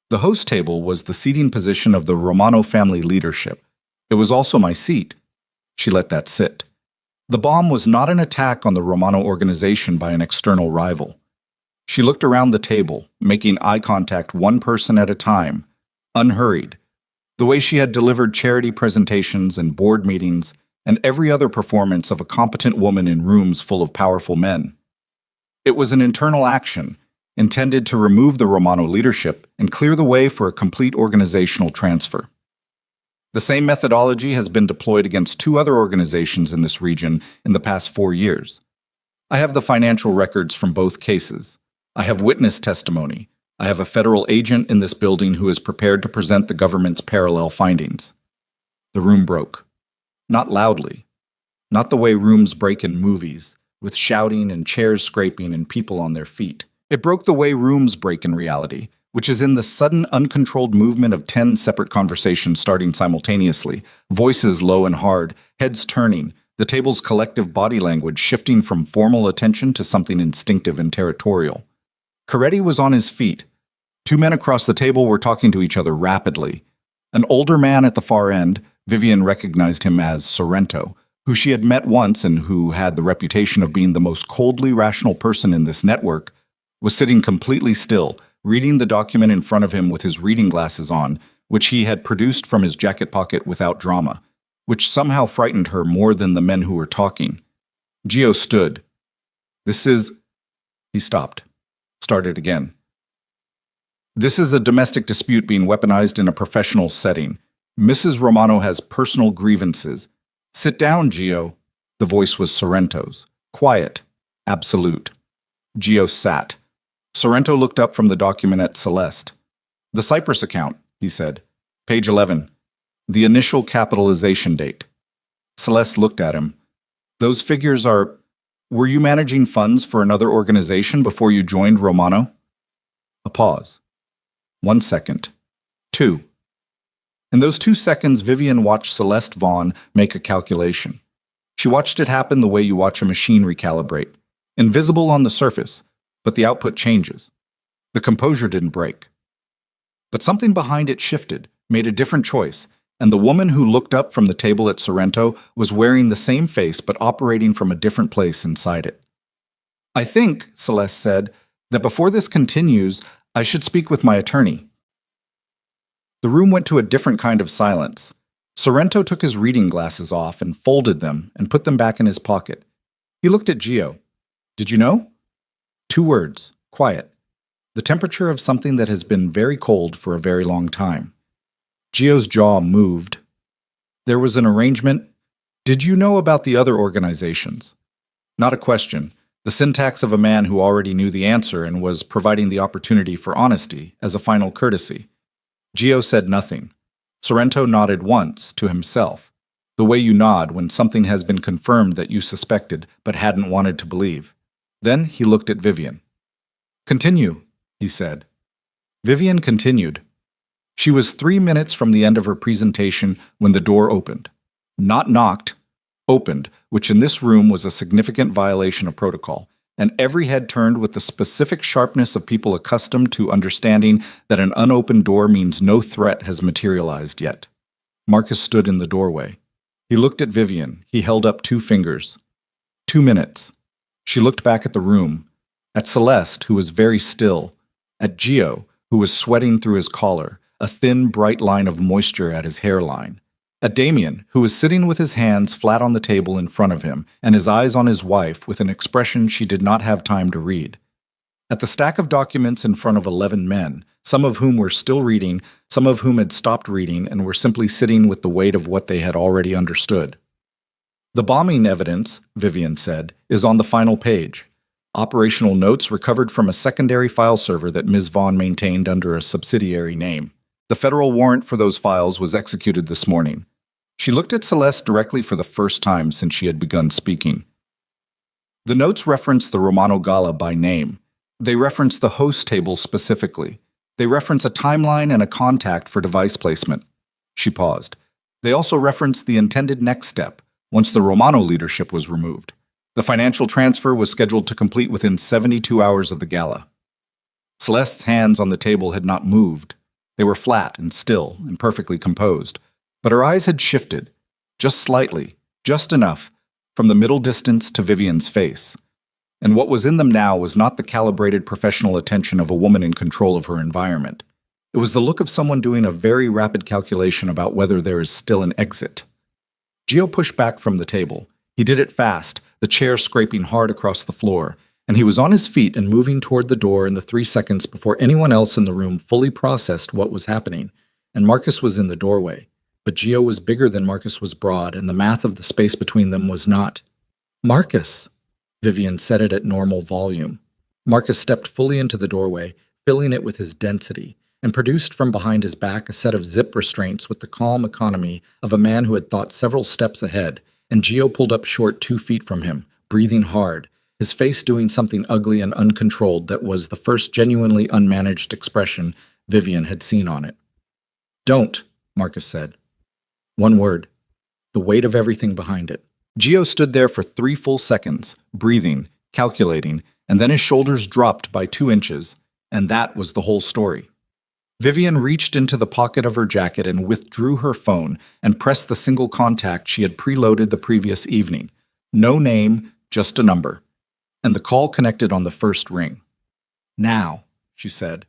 The host table was the seating position of the Romano family leadership. It was also my seat. She let that sit. The bomb was not an attack on the Romano organization by an external rival. She looked around the table, making eye contact one person at a time, unhurried, the way she had delivered charity presentations and board meetings and every other performance of a competent woman in rooms full of powerful men. It was an internal action, intended to remove the Romano leadership and clear the way for a complete organizational transfer. The same methodology has been deployed against 2 other organizations in this region in the past 4 years. I have the financial records from both cases. I have witness testimony. I have a federal agent in this building who is prepared to present the government's parallel findings. The room broke. Not loudly. Not the way rooms break in movies, with shouting and chairs scraping and people on their feet. It broke the way rooms break in reality, which is in the sudden, uncontrolled movement of 10 separate conversations starting simultaneously, voices low and hard, heads turning, the table's collective body language shifting from formal attention to something instinctive and territorial. Coretti was on his feet. Two men across the table were talking to each other rapidly. An older man at the far end, Vivian recognized him as Sorrento, who she had met once and who had the reputation of being the most coldly rational person in this network, was sitting completely still, reading the document in front of him with his reading glasses on, which he had produced from his jacket pocket without drama, which somehow frightened her more than the men who were talking. Gio stood. "This is—" He stopped. Started again. "This is a domestic dispute being weaponized in a professional setting. Mrs. Romano has personal grievances. Sit down, Gio." The voice was Sorrento's. Quiet. Absolute. Gio sat. Sorrento looked up from the document at Celeste. "The Cyprus account," he said. "Page 11. The initial capitalization date." Celeste looked at him. "Those figures are— Were you managing funds for another organization before you joined Romano?" A pause. 1 second. 2. In those 2 seconds, Vivian watched Celeste Vaughn make a calculation. She watched it happen the way you watch a machine recalibrate. Invisible on the surface, but the output changes. The composure didn't break. But something behind it shifted, made a different choice, and the woman who looked up from the table at Sorrento was wearing the same face but operating from a different place inside it. "I think," Celeste said, "that before this continues, I should speak with my attorney." The room went to a different kind of silence. Sorrento took his reading glasses off and folded them and put them back in his pocket. He looked at Gio. "Did you know?" 2 words. Quiet. The temperature of something that has been very cold for a very long time. Gio's jaw moved. "There was an arrangement. Did you know about the other organizations?" Not a question. The syntax of a man who already knew the answer and was providing the opportunity for honesty as a final courtesy. Gio said nothing. Sorrento nodded once, to himself, the way you nod when something has been confirmed that you suspected but hadn't wanted to believe. Then he looked at Vivian. "Continue," he said. Vivian continued. She was 3 minutes from the end of her presentation when the door opened. Not knocked, opened, which in this room was a significant violation of protocol, and every head turned with the specific sharpness of people accustomed to understanding that an unopened door means no threat has materialized yet. Marcus stood in the doorway. He looked at Vivian. He held up 2 fingers. 2 minutes. She looked back at the room, at Celeste, who was very still, at Gio, who was sweating through his collar, a thin, bright line of moisture at his hairline, at Damien, who was sitting with his hands flat on the table in front of him and his eyes on his wife with an expression she did not have time to read, at the stack of documents in front of 11 men, some of whom were still reading, some of whom had stopped reading and were simply sitting with the weight of what they had already understood. "The bombing evidence," Vivian said, "is on the final page. Operational notes recovered from a secondary file server that Ms. Vaughn maintained under a subsidiary name. The federal warrant for those files was executed this morning." She looked at Celeste directly for the first time since she had begun speaking. "The notes reference the Romano Gala by name. They reference the host table specifically. They reference a timeline and a contact for device placement." She paused. "They also reference the intended next step, once the Romano leadership was removed. The financial transfer was scheduled to complete within 72 hours of the gala." Celeste's hands on the table had not moved. They were flat and still and perfectly composed. But her eyes had shifted, just slightly, just enough, from the middle distance to Vivian's face. And what was in them now was not the calibrated professional attention of a woman in control of her environment. It was the look of someone doing a very rapid calculation about whether there is still an exit. Gio pushed back from the table. He did it fast, the chair scraping hard across the floor, and he was on his feet and moving toward the door in the 3 seconds before anyone else in the room fully processed what was happening, and Marcus was in the doorway. But Gio was bigger than Marcus was broad, and the math of the space between them was not. "Marcus!" Vivian said it at normal volume. Marcus stepped fully into the doorway, filling it with his density, and produced from behind his back a set of zip restraints with the calm economy of a man who had thought several steps ahead, and Gio pulled up short 2 feet from him, breathing hard, his face doing something ugly and uncontrolled that was the first genuinely unmanaged expression Vivian had seen on it. "Don't," Marcus said. 1 word. The weight of everything behind it. Gio stood there for 3 full seconds, breathing, calculating, and then his shoulders dropped by 2 inches, and that was the whole story. Vivian reached into the pocket of her jacket and withdrew her phone and pressed the single contact she had preloaded the previous evening. No name, just a number. And the call connected on the first ring. "Now," she said.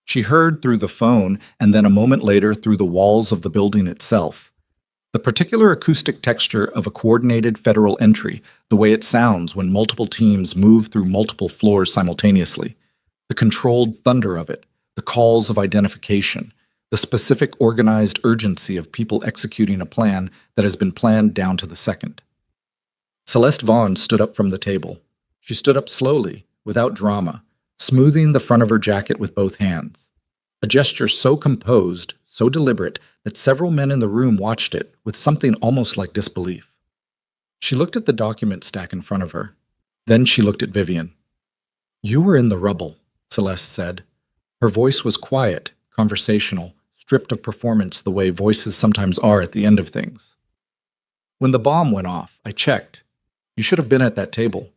She heard through the phone and then a moment later through the walls of the building itself. The particular acoustic texture of a coordinated federal entry, the way it sounds when multiple teams move through multiple floors simultaneously, the controlled thunder of it, the calls of identification, the specific organized urgency of people executing a plan that has been planned down to the second. Celeste Vaughn stood up from the table. She stood up slowly, without drama, smoothing the front of her jacket with both hands. A gesture so composed, so deliberate, that several men in the room watched it with something almost like disbelief. She looked at the document stack in front of her. Then she looked at Vivian. "You were in the rubble," Celeste said. Her voice was quiet, conversational, stripped of performance the way voices sometimes are at the end of things. "When the bomb went off, I checked. You should have been at that table.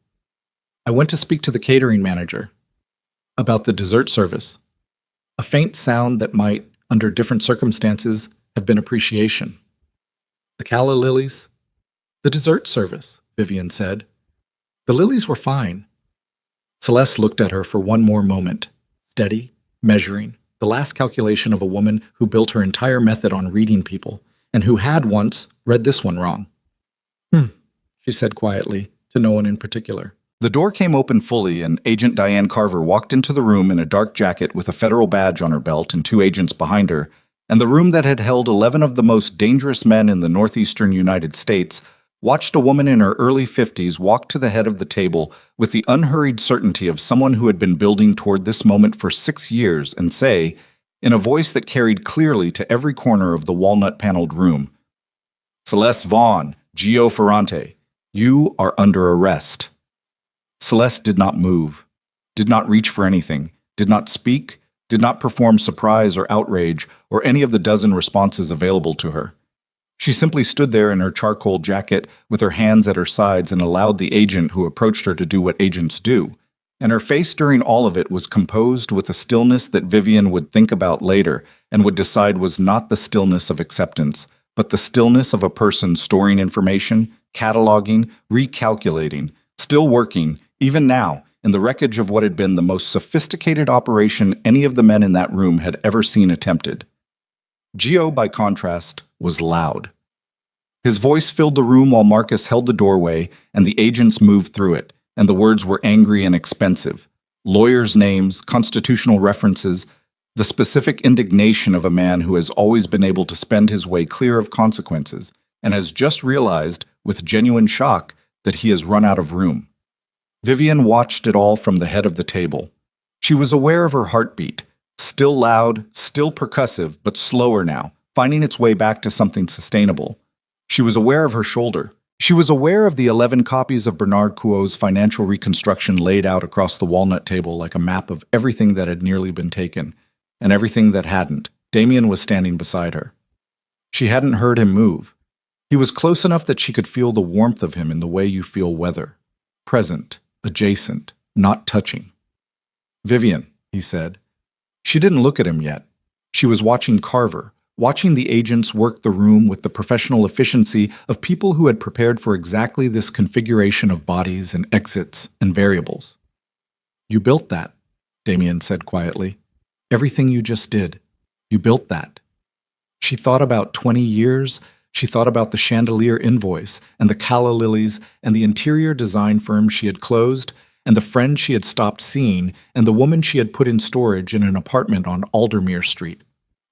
I went to speak to the catering manager about the dessert service. A faint sound that might, under different circumstances, have been appreciation. The calla lilies? The dessert service," Vivian said. "The lilies were fine." Celeste looked at her for one more moment, steady, measuring, the last calculation of a woman who built her entire method on reading people, and who had once read this one wrong. She said quietly, to no one in particular. The door came open fully, and Agent Diane Carver walked into the room in a dark jacket with a federal badge on her belt and 2 agents behind her, and the room that had held 11 of the most dangerous men in the northeastern United States watched a woman in her early 50s walk to the head of the table with the unhurried certainty of someone who had been building toward this moment for 6 years and say, in a voice that carried clearly to every corner of the walnut-paneled room, "Celeste Vaughn, Gio Ferrante, you are under arrest." Celeste did not move, did not reach for anything, did not speak, did not perform surprise or outrage or any of the dozen responses available to her. She simply stood there in her charcoal jacket with her hands at her sides and allowed the agent who approached her to do what agents do. And her face during all of it was composed with a stillness that Vivian would think about later and would decide was not the stillness of acceptance, but the stillness of a person storing information, cataloging, recalculating, still working, even now, in the wreckage of what had been the most sophisticated operation any of the men in that room had ever seen attempted. Gio, by contrast, was loud. His voice filled the room while Marcus held the doorway and the agents moved through it, and the words were angry and expensive. Lawyers' names, constitutional references, the specific indignation of a man who has always been able to spend his way clear of consequences and has just realized, with genuine shock, that he has run out of room. Vivian watched it all from the head of the table. She was aware of her heartbeat, still loud, still percussive, but slower now, finding its way back to something sustainable. She was aware of her shoulder. She was aware of the 11 copies of Bernard Couot's financial reconstruction laid out across the walnut table like a map of everything that had nearly been taken, and everything that hadn't. Damien was standing beside her. She hadn't heard him move. He was close enough that she could feel the warmth of him in the way you feel weather. Present, adjacent, not touching. "Vivian," he said. She didn't look at him yet. She was watching Carver, watching the agents work the room with the professional efficiency of people who had prepared for exactly this configuration of bodies and exits and variables. "You built that," Damien said quietly. "Everything you just did. You built that." She thought about 20 years. She thought about the chandelier invoice and the calla lilies and the interior design firm she had closed and the friend she had stopped seeing and the woman she had put in storage in an apartment on Aldermere Street.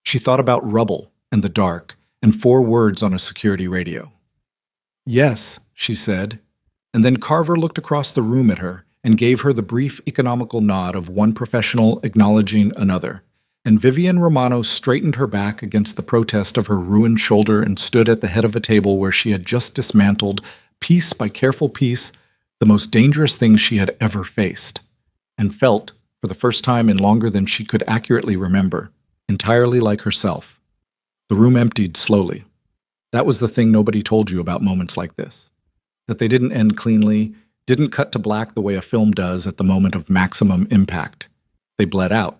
She thought about rubble and the dark and 4 words on a security radio. "Yes," she said, and then Carver looked across the room at her and gave her the brief economical nod of one professional acknowledging another. And Vivian Romano straightened her back against the protest of her ruined shoulder and stood at the head of a table where she had just dismantled, piece by careful piece, the most dangerous thing she had ever faced, and felt, for the first time in longer than she could accurately remember, entirely like herself. The room emptied slowly. That was the thing nobody told you about moments like this. that they didn't end cleanly, didn't cut to black the way a film does at the moment of maximum impact. They bled out.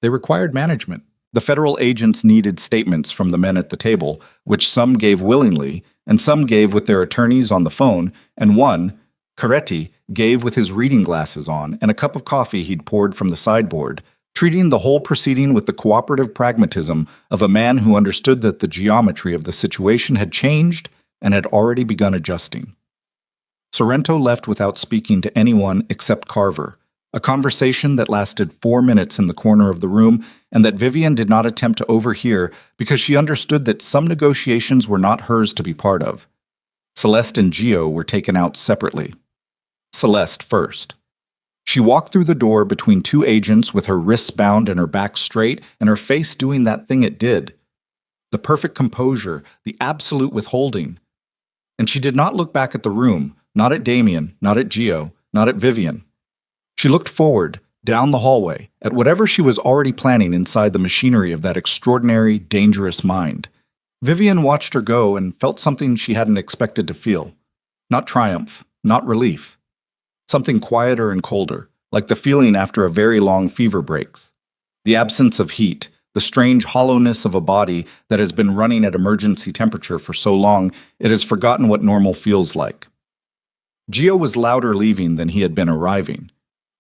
They required management. The federal agents needed statements from the men at the table, which some gave willingly, and some gave with their attorneys on the phone, and one, Caretti, gave with his reading glasses on and a cup of coffee he'd poured from the sideboard, treating the whole proceeding with the cooperative pragmatism of a man who understood that the geometry of the situation had changed and had already begun adjusting. Sorrento left without speaking to anyone except Carver, a conversation that lasted 4 minutes in the corner of the room and that Vivian did not attempt to overhear because she understood that some negotiations were not hers to be part of. Celeste and Gio were taken out separately. Celeste first. She walked through the door between two agents with her wrists bound and her back straight and her face doing that thing it did. The perfect composure, the absolute withholding. And she did not look back at the room, not at Damien, not at Gio, not at Vivian. She looked forward, down the hallway, at whatever she was already planning inside the machinery of that extraordinary, dangerous mind. Vivian watched her go and felt something she hadn't expected to feel. Not triumph, not relief. Something quieter and colder, like the feeling after a very long fever breaks. The absence of heat, the strange hollowness of a body that has been running at emergency temperature for so long it has forgotten what normal feels like. Gio was louder leaving than he had been arriving.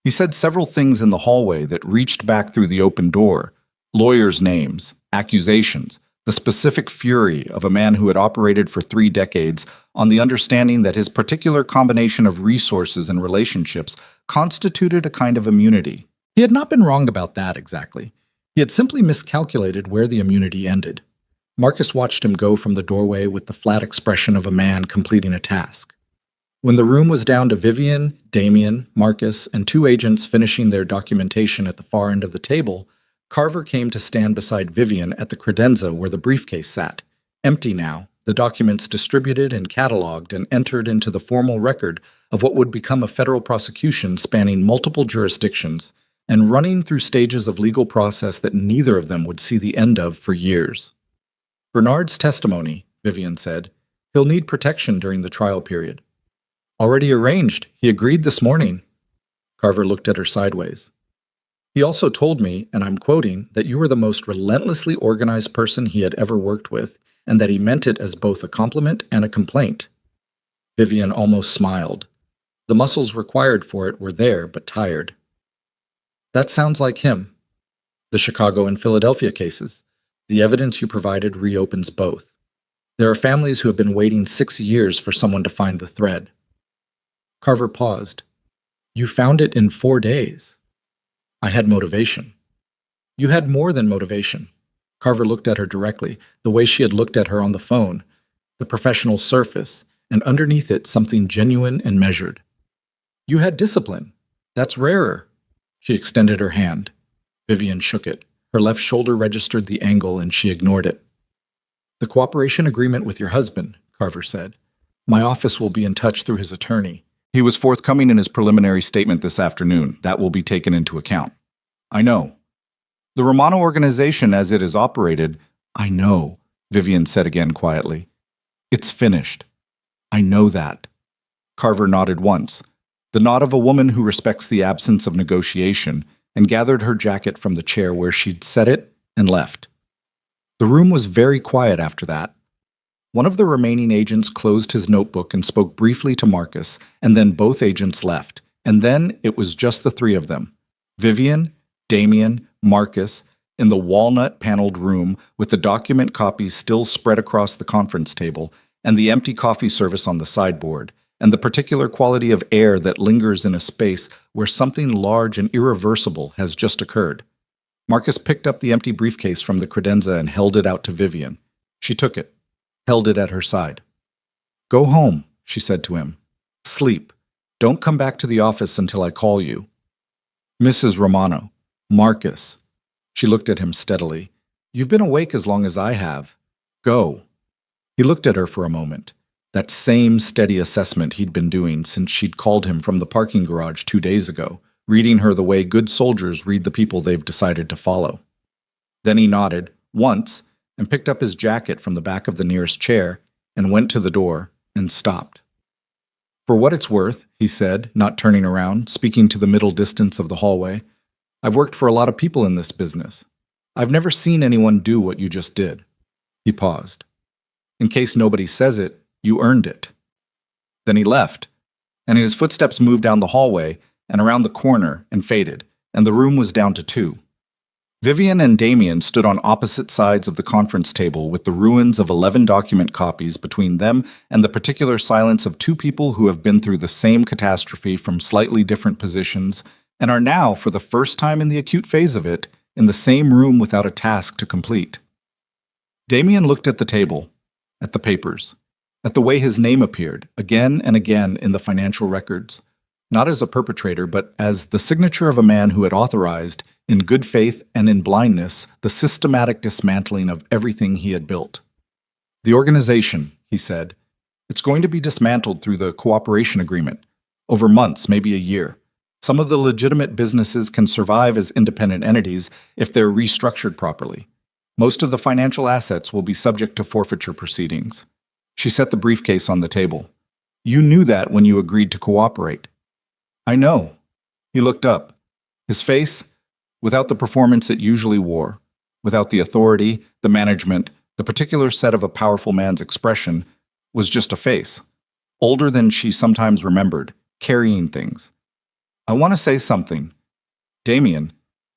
He said several things in the hallway that reached back through the open door. Lawyers' names, accusations, the specific fury of a man who had operated for 3 decades on the understanding that his particular combination of resources and relationships constituted a kind of immunity. He had not been wrong about that exactly. He had simply miscalculated where the immunity ended. Marcus watched him go from the doorway with the flat expression of a man completing a task. When the room was down to Vivian, Damien, Marcus, and 2 agents finishing their documentation at the far end of the table, Carver came to stand beside Vivian at the credenza where the briefcase sat, empty now, the documents distributed and cataloged and entered into the formal record of what would become a federal prosecution spanning multiple jurisdictions and running through stages of legal process that neither of them would see the end of for years. Bernard's testimony, Vivian said. He'll need protection during the trial period. Already arranged. He agreed this morning. Carver looked at her sideways. He also told me, and I'm quoting, that you were the most relentlessly organized person he had ever worked with, and that he meant it as both a compliment and a complaint. Vivian almost smiled. The muscles required for it were there, but tired. That sounds like him. The Chicago and Philadelphia cases. The evidence you provided reopens both. There are families who have been waiting 6 years for someone to find the thread. Carver paused. You found it in 4 days. I had motivation. You had more than motivation. Carver looked at her directly, the way she had looked at her on the phone, the professional surface, and underneath it something genuine and measured. You had discipline. That's rarer. She extended her hand. Vivian shook it. Her left shoulder registered the angle and she ignored it. The cooperation agreement with your husband, Carver said. My office will be in touch through his attorney. He was forthcoming in his preliminary statement this afternoon. That will be taken into account. I know. The Romano organization as it is operated, I know, Vivian said again quietly. It's finished. I know that. Carver nodded once, the nod of a woman who respects the absence of negotiation, and gathered her jacket from the chair where she'd set it and left. The room was very quiet after that. One of the remaining agents closed his notebook and spoke briefly to Marcus, and then both agents left, and then it was just the 3 of them. Vivian, Damien, Marcus, in the walnut-paneled room with the document copies still spread across the conference table, and the empty coffee service on the sideboard, and the particular quality of air that lingers in a space where something large and irreversible has just occurred. Marcus picked up the empty briefcase from the credenza and held it out to Vivian. She took it. Held it at her side. Go home, she said to him. Sleep. Don't come back to the office until I call you. Mrs. Romano. Marcus. She looked at him steadily. You've been awake as long as I have. Go. He looked at her for a moment. That same steady assessment he'd been doing since she'd called him from the parking garage 2 days ago, reading her the way good soldiers read the people they've decided to follow. Then he nodded, once, and picked up his jacket from the back of the nearest chair and went to the door and stopped. For what it's worth, he said, not turning around, speaking to the middle distance of the hallway, I've worked for a lot of people in this business. I've never seen anyone do what you just did. He paused. In case nobody says it, you earned it. Then he left, and his footsteps moved down the hallway and around the corner and faded, and the room was down to two. Vivian and Damien stood on opposite sides of the conference table with the ruins of 11 document copies between them and the particular silence of two people who have been through the same catastrophe from slightly different positions and are now, for the first time in the acute phase of it, in the same room without a task to complete. Damien looked at the table, at the papers, at the way his name appeared again and again in the financial records, not as a perpetrator but as the signature of a man who had authorized, in good faith and in blindness, the systematic dismantling of everything he had built. The organization, he said, it's going to be dismantled through the cooperation agreement, over months, maybe a year. Some of the legitimate businesses can survive as independent entities if they're restructured properly. Most of the financial assets will be subject to forfeiture proceedings. She set the briefcase on the table. You knew that when you agreed to cooperate. I know. He looked up. His face, without the performance it usually wore, without the authority, the management, the particular set of a powerful man's expression, was just a face, older than she sometimes remembered, carrying things. I want to say something. Damien,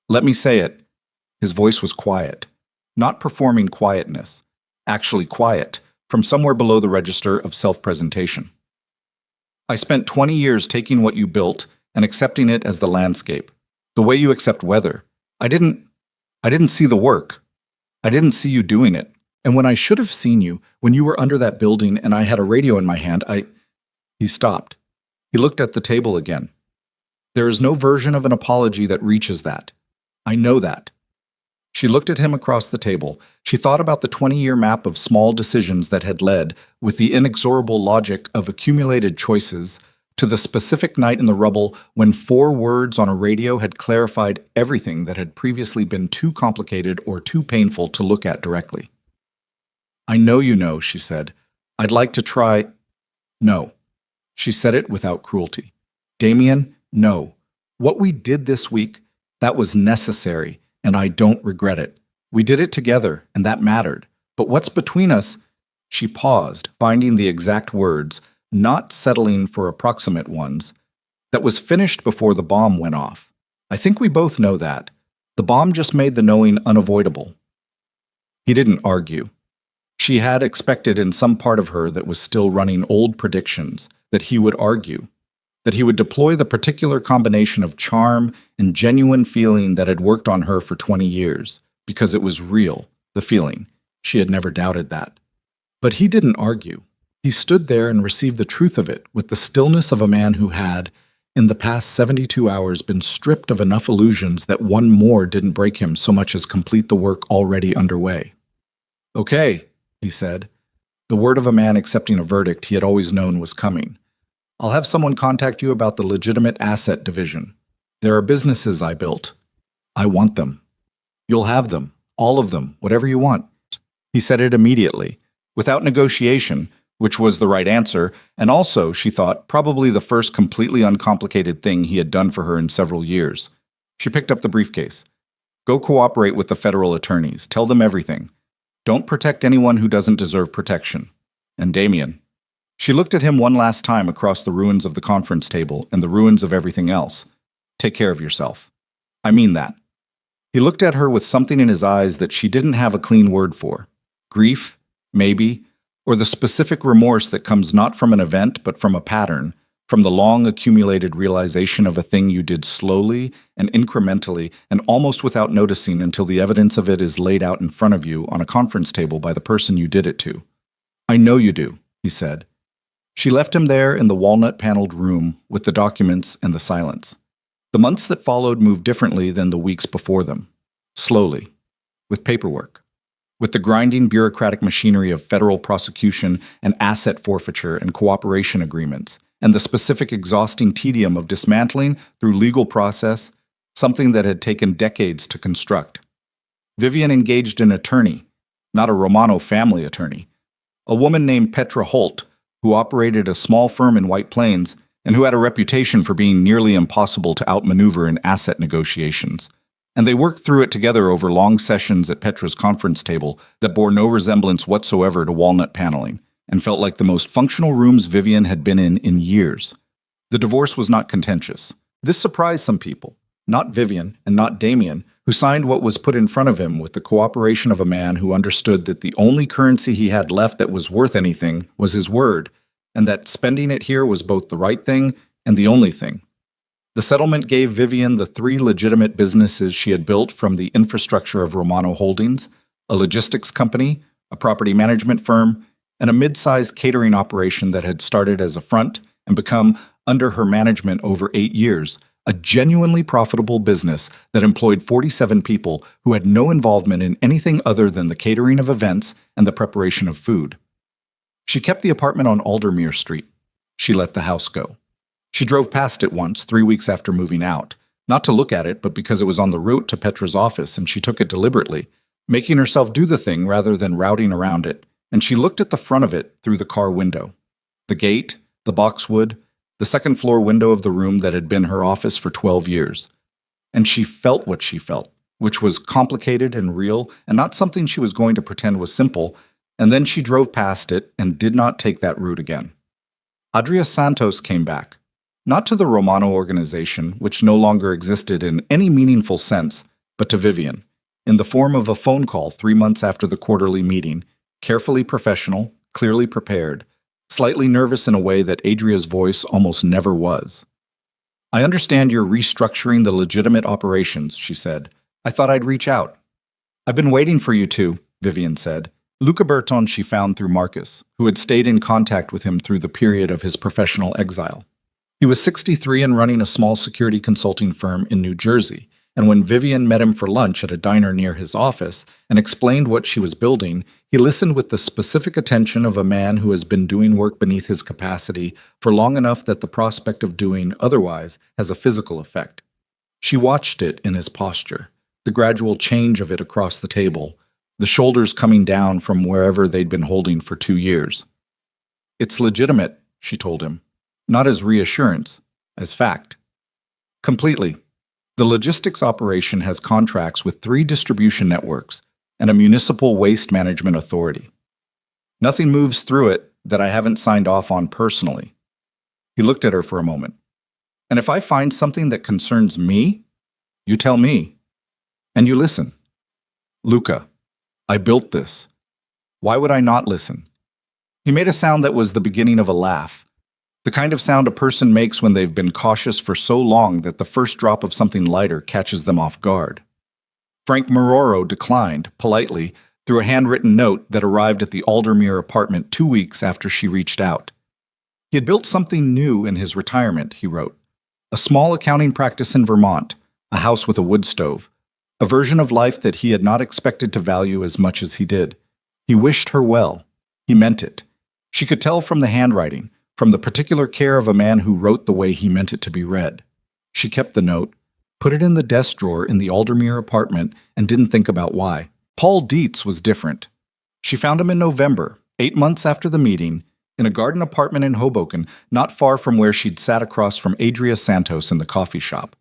let me say it. His voice was quiet, not performing quietness, actually quiet, from somewhere below the register of self-presentation. I spent 20 years taking what you built and accepting it as the landscape. The way you accept weather. I didn't see the work. I didn't see you doing it. And when I should have seen you, when you were under that building and I had a radio in my hand, He stopped. He looked at the table again. There is no version of an apology that reaches that. I know that. She looked at him across the table. She thought about the 20-year map of small decisions that had led, with the inexorable logic of accumulated choices, to the specific night in the rubble when 4 words on a radio had clarified everything that had previously been too complicated or too painful to look at directly. I know you know, she said. I'd like to try. No. She said it without cruelty. Damien, no. What we did this week, that was necessary, and I don't regret it. We did it together, and that mattered. But what's between us? She paused, finding the exact words, not settling for approximate ones, that was finished before the bomb went off. I think we both know that. The bomb just made the knowing unavoidable. He didn't argue. She had expected in some part of her that was still running old predictions that he would argue, that he would deploy the particular combination of charm and genuine feeling that had worked on her for 20 years, because it was real, the feeling. She had never doubted that. But he didn't argue. He stood there and received the truth of it with the stillness of a man who had, in the past 72 hours, been stripped of enough illusions that one more didn't break him so much as complete the work already underway. Okay, he said. The word of a man accepting a verdict he had always known was coming. I'll have someone contact you about the legitimate asset division. There are businesses I built. I want them. You'll have them, all of them, whatever you want. He said it immediately, without negotiation, which was the right answer, and also, she thought, probably the first completely uncomplicated thing he had done for her in several years. She picked up the briefcase. Go cooperate with the federal attorneys. Tell them everything. Don't protect anyone who doesn't deserve protection. And Damien. She looked at him one last time across the ruins of the conference table and the ruins of everything else. Take care of yourself. I mean that. He looked at her with something in his eyes that she didn't have a clean word for. Grief, maybe, or the specific remorse that comes not from an event but from a pattern, from the long accumulated realization of a thing you did slowly and incrementally and almost without noticing until the evidence of it is laid out in front of you on a conference table by the person you did it to. I know you do, he said. She left him there in the walnut-paneled room with the documents and the silence. The months that followed moved differently than the weeks before them. Slowly, with paperwork, with the grinding bureaucratic machinery of federal prosecution and asset forfeiture and cooperation agreements, and the specific exhausting tedium of dismantling through legal process, something that had taken decades to construct. Vivian engaged an attorney, not a Romano family attorney, a woman named Petra Holt, who operated a small firm in White Plains and who had a reputation for being nearly impossible to outmaneuver in asset negotiations. And they worked through it together over long sessions at Petra's conference table that bore no resemblance whatsoever to walnut paneling, and felt like the most functional rooms Vivian had been in years. The divorce was not contentious. This surprised some people, not Vivian and not Damien, who signed what was put in front of him with the cooperation of a man who understood that the only currency he had left that was worth anything was his word, and that spending it here was both the right thing and the only thing. The settlement gave Vivian the 3 legitimate businesses she had built from the infrastructure of Romano Holdings, a logistics company, a property management firm, and a mid-sized catering operation that had started as a front and become, under her management over 8 years, a genuinely profitable business that employed 47 people who had no involvement in anything other than the catering of events and the preparation of food. She kept the apartment on Aldermere Street. She let the house go. She drove past it once, 3 weeks after moving out, not to look at it, but because it was on the route to Petra's office, and she took it deliberately, making herself do the thing rather than routing around it, and she looked at the front of it through the car window. The gate, the boxwood, the second-floor window of the room that had been her office for 12 years. And she felt what she felt, which was complicated and real, and not something she was going to pretend was simple, and then she drove past it and did not take that route again. Adria Santos came back, not to the Romano organization, which no longer existed in any meaningful sense, but to Vivian, in the form of a phone call 3 months after the quarterly meeting, carefully professional, clearly prepared, slightly nervous in a way that Adria's voice almost never was. "I understand you're restructuring the legitimate operations," she said. "I thought I'd reach out." "I've been waiting for you to," Vivian said. Luca Berton she found through Marcus, who had stayed in contact with him through the period of his professional exile. He was 63 and running a small security consulting firm in New Jersey, and when Vivian met him for lunch at a diner near his office and explained what she was building, he listened with the specific attention of a man who has been doing work beneath his capacity for long enough that the prospect of doing otherwise has a physical effect. She watched it in his posture, the gradual change of it across the table, the shoulders coming down from wherever they'd been holding for 2 years. "It's legitimate," she told him, "not as reassurance, as fact." "Completely. The logistics operation has contracts with 3 distribution networks and a municipal waste management authority. Nothing moves through it that I haven't signed off on personally." He looked at her for a moment. "And if I find something that concerns me, you tell me. And you listen. Luca, I built this. Why would I not listen?" He made a sound that was the beginning of a laugh. The kind of sound a person makes when they've been cautious for so long that the first drop of something lighter catches them off guard. Frank Maroro declined, politely, through a handwritten note that arrived at the Aldermere apartment 2 weeks after she reached out. He had built something new in his retirement, he wrote. A small accounting practice in Vermont, a house with a wood stove, a version of life that he had not expected to value as much as he did. He wished her well. He meant it. She could tell from the handwriting, from the particular care of a man who wrote the way he meant it to be read. She kept the note, put it in the desk drawer in the Aldermere apartment, and didn't think about why. Paul Dietz was different. She found him in November, 8 months after the meeting, in a garden apartment in Hoboken, not far from where she'd sat across from Adria Santos in the coffee shop.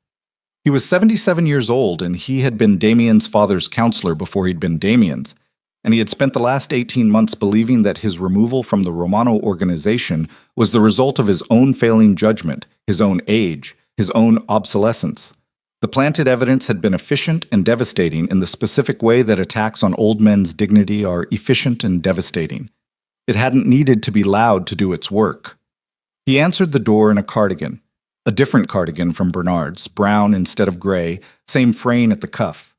He was 77 years old, and he had been Damien's father's counselor before he'd been Damien's, and he had spent the last 18 months believing that his removal from the Romano organization was the result of his own failing judgment, his own age, his own obsolescence. The planted evidence had been efficient and devastating in the specific way that attacks on old men's dignity are efficient and devastating. It hadn't needed to be loud to do its work. He answered the door in a cardigan, a different cardigan from Bernard's, brown instead of gray, same fraying at the cuff,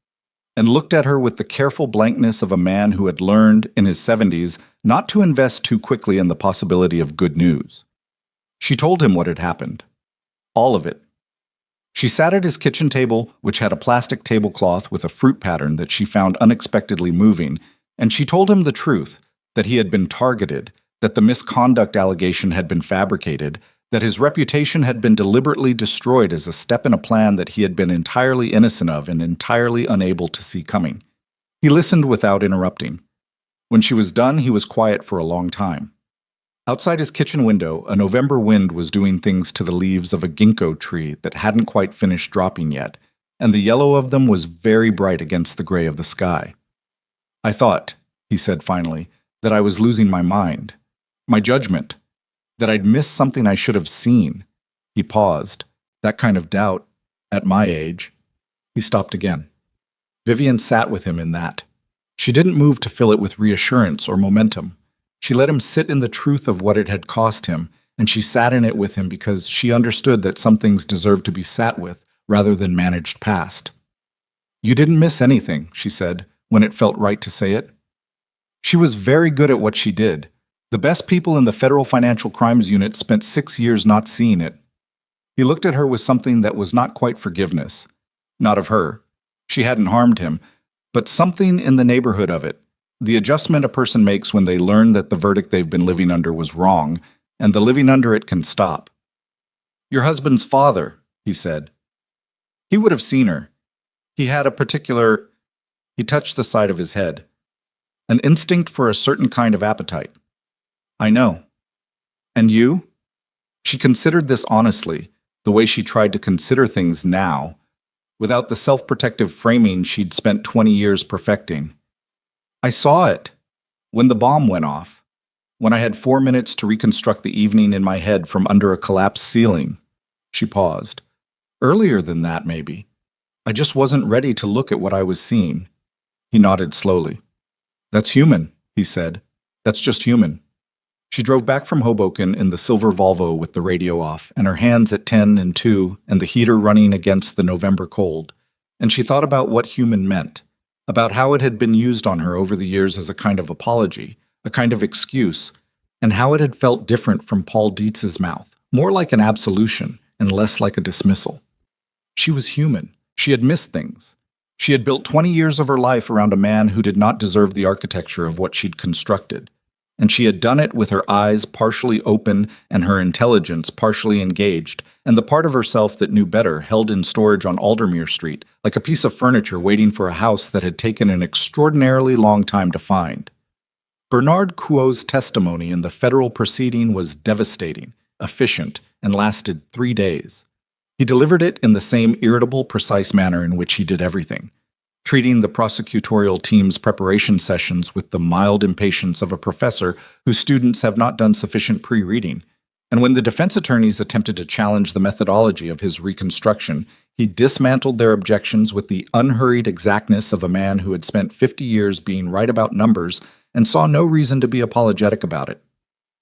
and looked at her with the careful blankness of a man who had learned, in his 70s, not to invest too quickly in the possibility of good news. She told him what had happened. All of it. She sat at his kitchen table, which had a plastic tablecloth with a fruit pattern that she found unexpectedly moving, and she told him the truth, that he had been targeted, that the misconduct allegation had been fabricated, that his reputation had been deliberately destroyed as a step in a plan that he had been entirely innocent of and entirely unable to see coming. He listened without interrupting. When she was done, he was quiet for a long time. Outside his kitchen window, a November wind was doing things to the leaves of a ginkgo tree that hadn't quite finished dropping yet, and the yellow of them was very bright against the gray of the sky. "I thought," he said finally, "that I was losing my mind, my judgment, that I'd missed something I should have seen." He paused. That kind of doubt, at my age. He stopped again. Vivian sat with him in that. She didn't move to fill it with reassurance or momentum. She let him sit in the truth of what it had cost him, and she sat in it with him because she understood that some things deserved to be sat with rather than managed past. "You didn't miss anything," she said, when it felt right to say it. She was very good at what she did. The best people in the Federal Financial Crimes Unit spent 6 years not seeing it. He looked at her with something that was not quite forgiveness. Not of her. She hadn't harmed him, but something in the neighborhood of it. The adjustment a person makes when they learn that the verdict they've been living under was wrong, and the living under it can stop. "Your husband's father," he said. He would have seen her. He had a particular... He touched the side of his head. "An instinct for a certain kind of appetite." "I know." "And you?" She considered this honestly, the way she tried to consider things now, without the self-protective framing she'd spent 20 years perfecting. "I saw it. When the bomb went off. When I had 4 minutes to reconstruct the evening in my head from under a collapsed ceiling." She paused. "Earlier than that, maybe. I just wasn't ready to look at what I was seeing." He nodded slowly. "That's human," he said. "That's just human." She drove back from Hoboken in the silver Volvo with the radio off, and her hands at 10 and 2, and the heater running against the November cold. And she thought about what human meant, about how it had been used on her over the years as a kind of apology, a kind of excuse, and how it had felt different from Paul Dietz's mouth, more like an absolution and less like a dismissal. She was human. She had missed things. She had built 20 years of her life around a man who did not deserve the architecture of what she'd constructed. And she had done it with her eyes partially open and her intelligence partially engaged, and the part of herself that knew better held in storage on Aldermere Street, like a piece of furniture waiting for a house that had taken an extraordinarily long time to find. Bernard Couot's testimony in the federal proceeding was devastating, efficient, and lasted 3 days. He delivered it in the same irritable, precise manner in which he did everything, treating the prosecutorial team's preparation sessions with the mild impatience of a professor whose students have not done sufficient pre-reading. And when the defense attorneys attempted to challenge the methodology of his reconstruction, he dismantled their objections with the unhurried exactness of a man who had spent 50 years being right about numbers and saw no reason to be apologetic about it.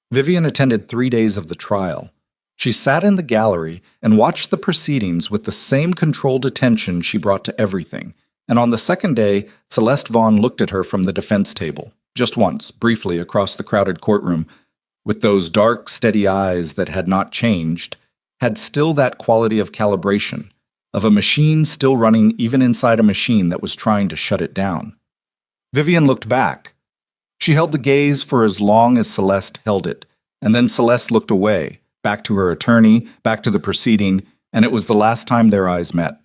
Vivian attended 3 days of the trial. She sat in the gallery and watched the proceedings with the same controlled attention she brought to everything. And on the second day, Celeste Vaughn looked at her from the defense table, just once, briefly, across the crowded courtroom, with those dark, steady eyes that had not changed, had still that quality of calibration, of a machine still running even inside a machine that was trying to shut it down. Vivian looked back. She held the gaze for as long as Celeste held it, and then Celeste looked away, back to her attorney, back to the proceeding, and it was the last time their eyes met.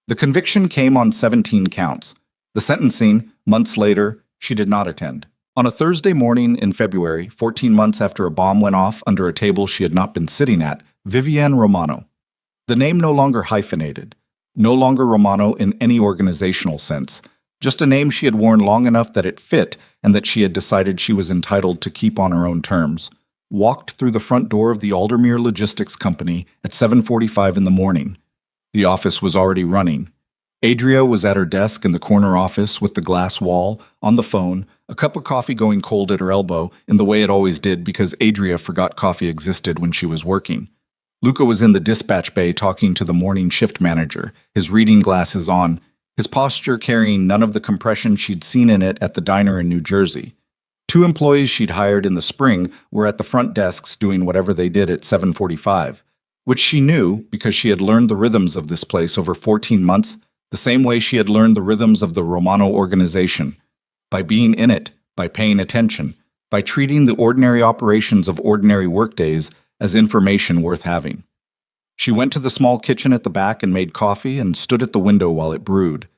The conviction came on 17 counts. The sentencing, months later, she did not attend. On a Thursday morning in February, 14 months after a bomb went off under a table she had not been sitting at, Vivian Romano. The name no longer hyphenated, no longer Romano in any organizational sense, just a name she had worn long enough that it fit and that she had decided she was entitled to keep on her own terms, walked through the front door of the Aldermere Logistics Company at 7:45 in the morning. The office was already running. Adria was at her desk in the corner office with the glass wall, on the phone, a cup of coffee going cold at her elbow, in the way it always did because Adria forgot coffee existed when she was working. Luca was in the dispatch bay talking to the morning shift manager, his reading glasses on, his posture carrying none of the compression she'd seen in it at the diner in New Jersey. 2 employees she'd hired in the spring were at the front desks doing whatever they did at 7:45. Which she knew because she had learned the rhythms of this place over 14 months, the same way she had learned the rhythms of the Romano organization, by being in it, by paying attention, by treating the ordinary operations of ordinary workdays as information worth having. She went to the small kitchen at the back and made coffee and stood at the window while it brewed.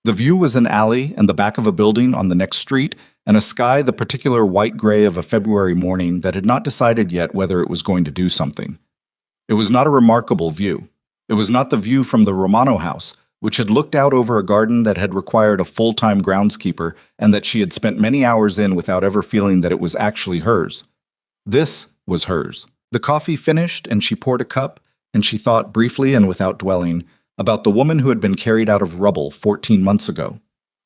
The view was an alley and the back of a building on the next street, and a sky the particular white-gray of a February morning that had not decided yet whether it was going to do something. It was not a remarkable view. It was not the view from the Romano house, which had looked out over a garden that had required a full-time groundskeeper and that she had spent many hours in without ever feeling that it was actually hers. This was hers. The coffee finished, and she poured a cup, and she thought briefly and without dwelling about the woman who had been carried out of rubble 14 months ago.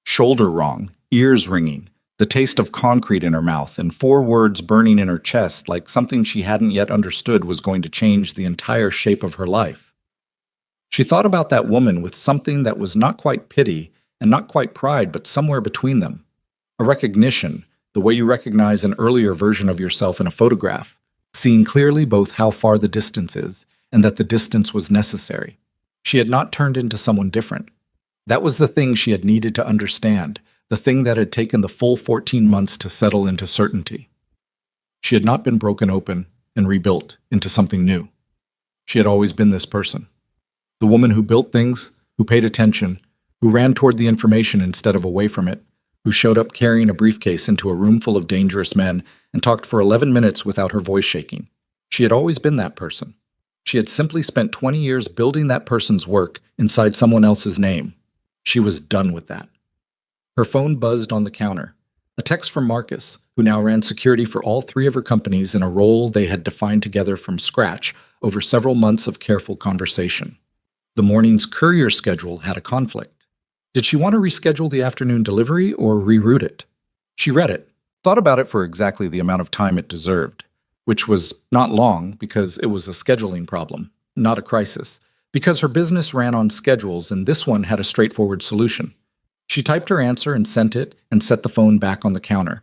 Shoulder wrong, ears ringing, the taste of concrete in her mouth, and 4 words burning in her chest like something she hadn't yet understood was going to change the entire shape of her life. She thought about that woman with something that was not quite pity and not quite pride, but somewhere between them. A recognition, the way you recognize an earlier version of yourself in a photograph, seeing clearly both how far the distance is and that the distance was necessary. She had not turned into someone different. That was the thing she had needed to understand, the thing that had taken the full 14 months to settle into certainty. She had not been broken open and rebuilt into something new. She had always been this person. The woman who built things, who paid attention, who ran toward the information instead of away from it, who showed up carrying a briefcase into a room full of dangerous men and talked for 11 minutes without her voice shaking. She had always been that person. She had simply spent 20 years building that person's work inside someone else's name. She was done with that. Her phone buzzed on the counter. A text from Marcus, who now ran security for all 3 of her companies in a role they had defined together from scratch over several months of careful conversation. The morning's courier schedule had a conflict. Did she want to reschedule the afternoon delivery or reroute it? She read it, thought about it for exactly the amount of time it deserved, which was not long because it was a scheduling problem, not a crisis, because her business ran on schedules and this one had a straightforward solution. She typed her answer and sent it and set the phone back on the counter.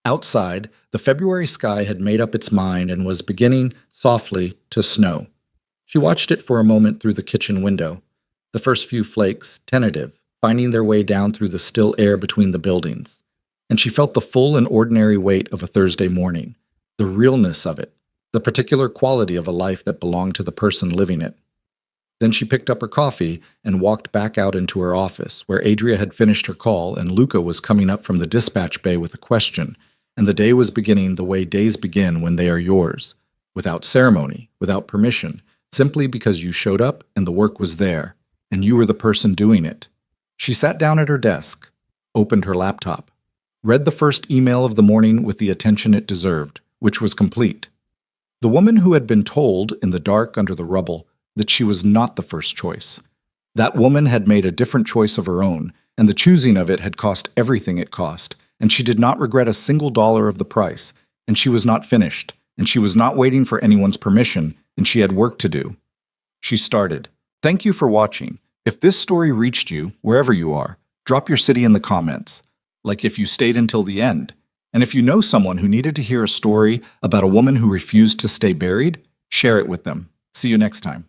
Outside, the February sky had made up its mind and was beginning, softly, to snow. She watched it for a moment through the kitchen window, the first few flakes, tentative, finding their way down through the still air between the buildings. And she felt the full and ordinary weight of a Thursday morning, the realness of it, the particular quality of a life that belonged to the person living it. Then she picked up her coffee and walked back out into her office, where Adria had finished her call and Luca was coming up from the dispatch bay with a question, and the day was beginning the way days begin when they are yours, without ceremony, without permission, simply because you showed up and the work was there, and you were the person doing it. She sat down at her desk, opened her laptop, read the first email of the morning with the attention it deserved, which was complete. The woman who had been told, in the dark under the rubble, that she was not the first choice. That woman had made a different choice of her own, and the choosing of it had cost everything it cost, and she did not regret a single dollar of the price, and she was not finished, and she was not waiting for anyone's permission, and she had work to do. She started. Thank you for watching. If this story reached you, wherever you are, drop your city in the comments, like if you stayed until the end. And if you know someone who needed to hear a story about a woman who refused to stay buried, share it with them. See you next time.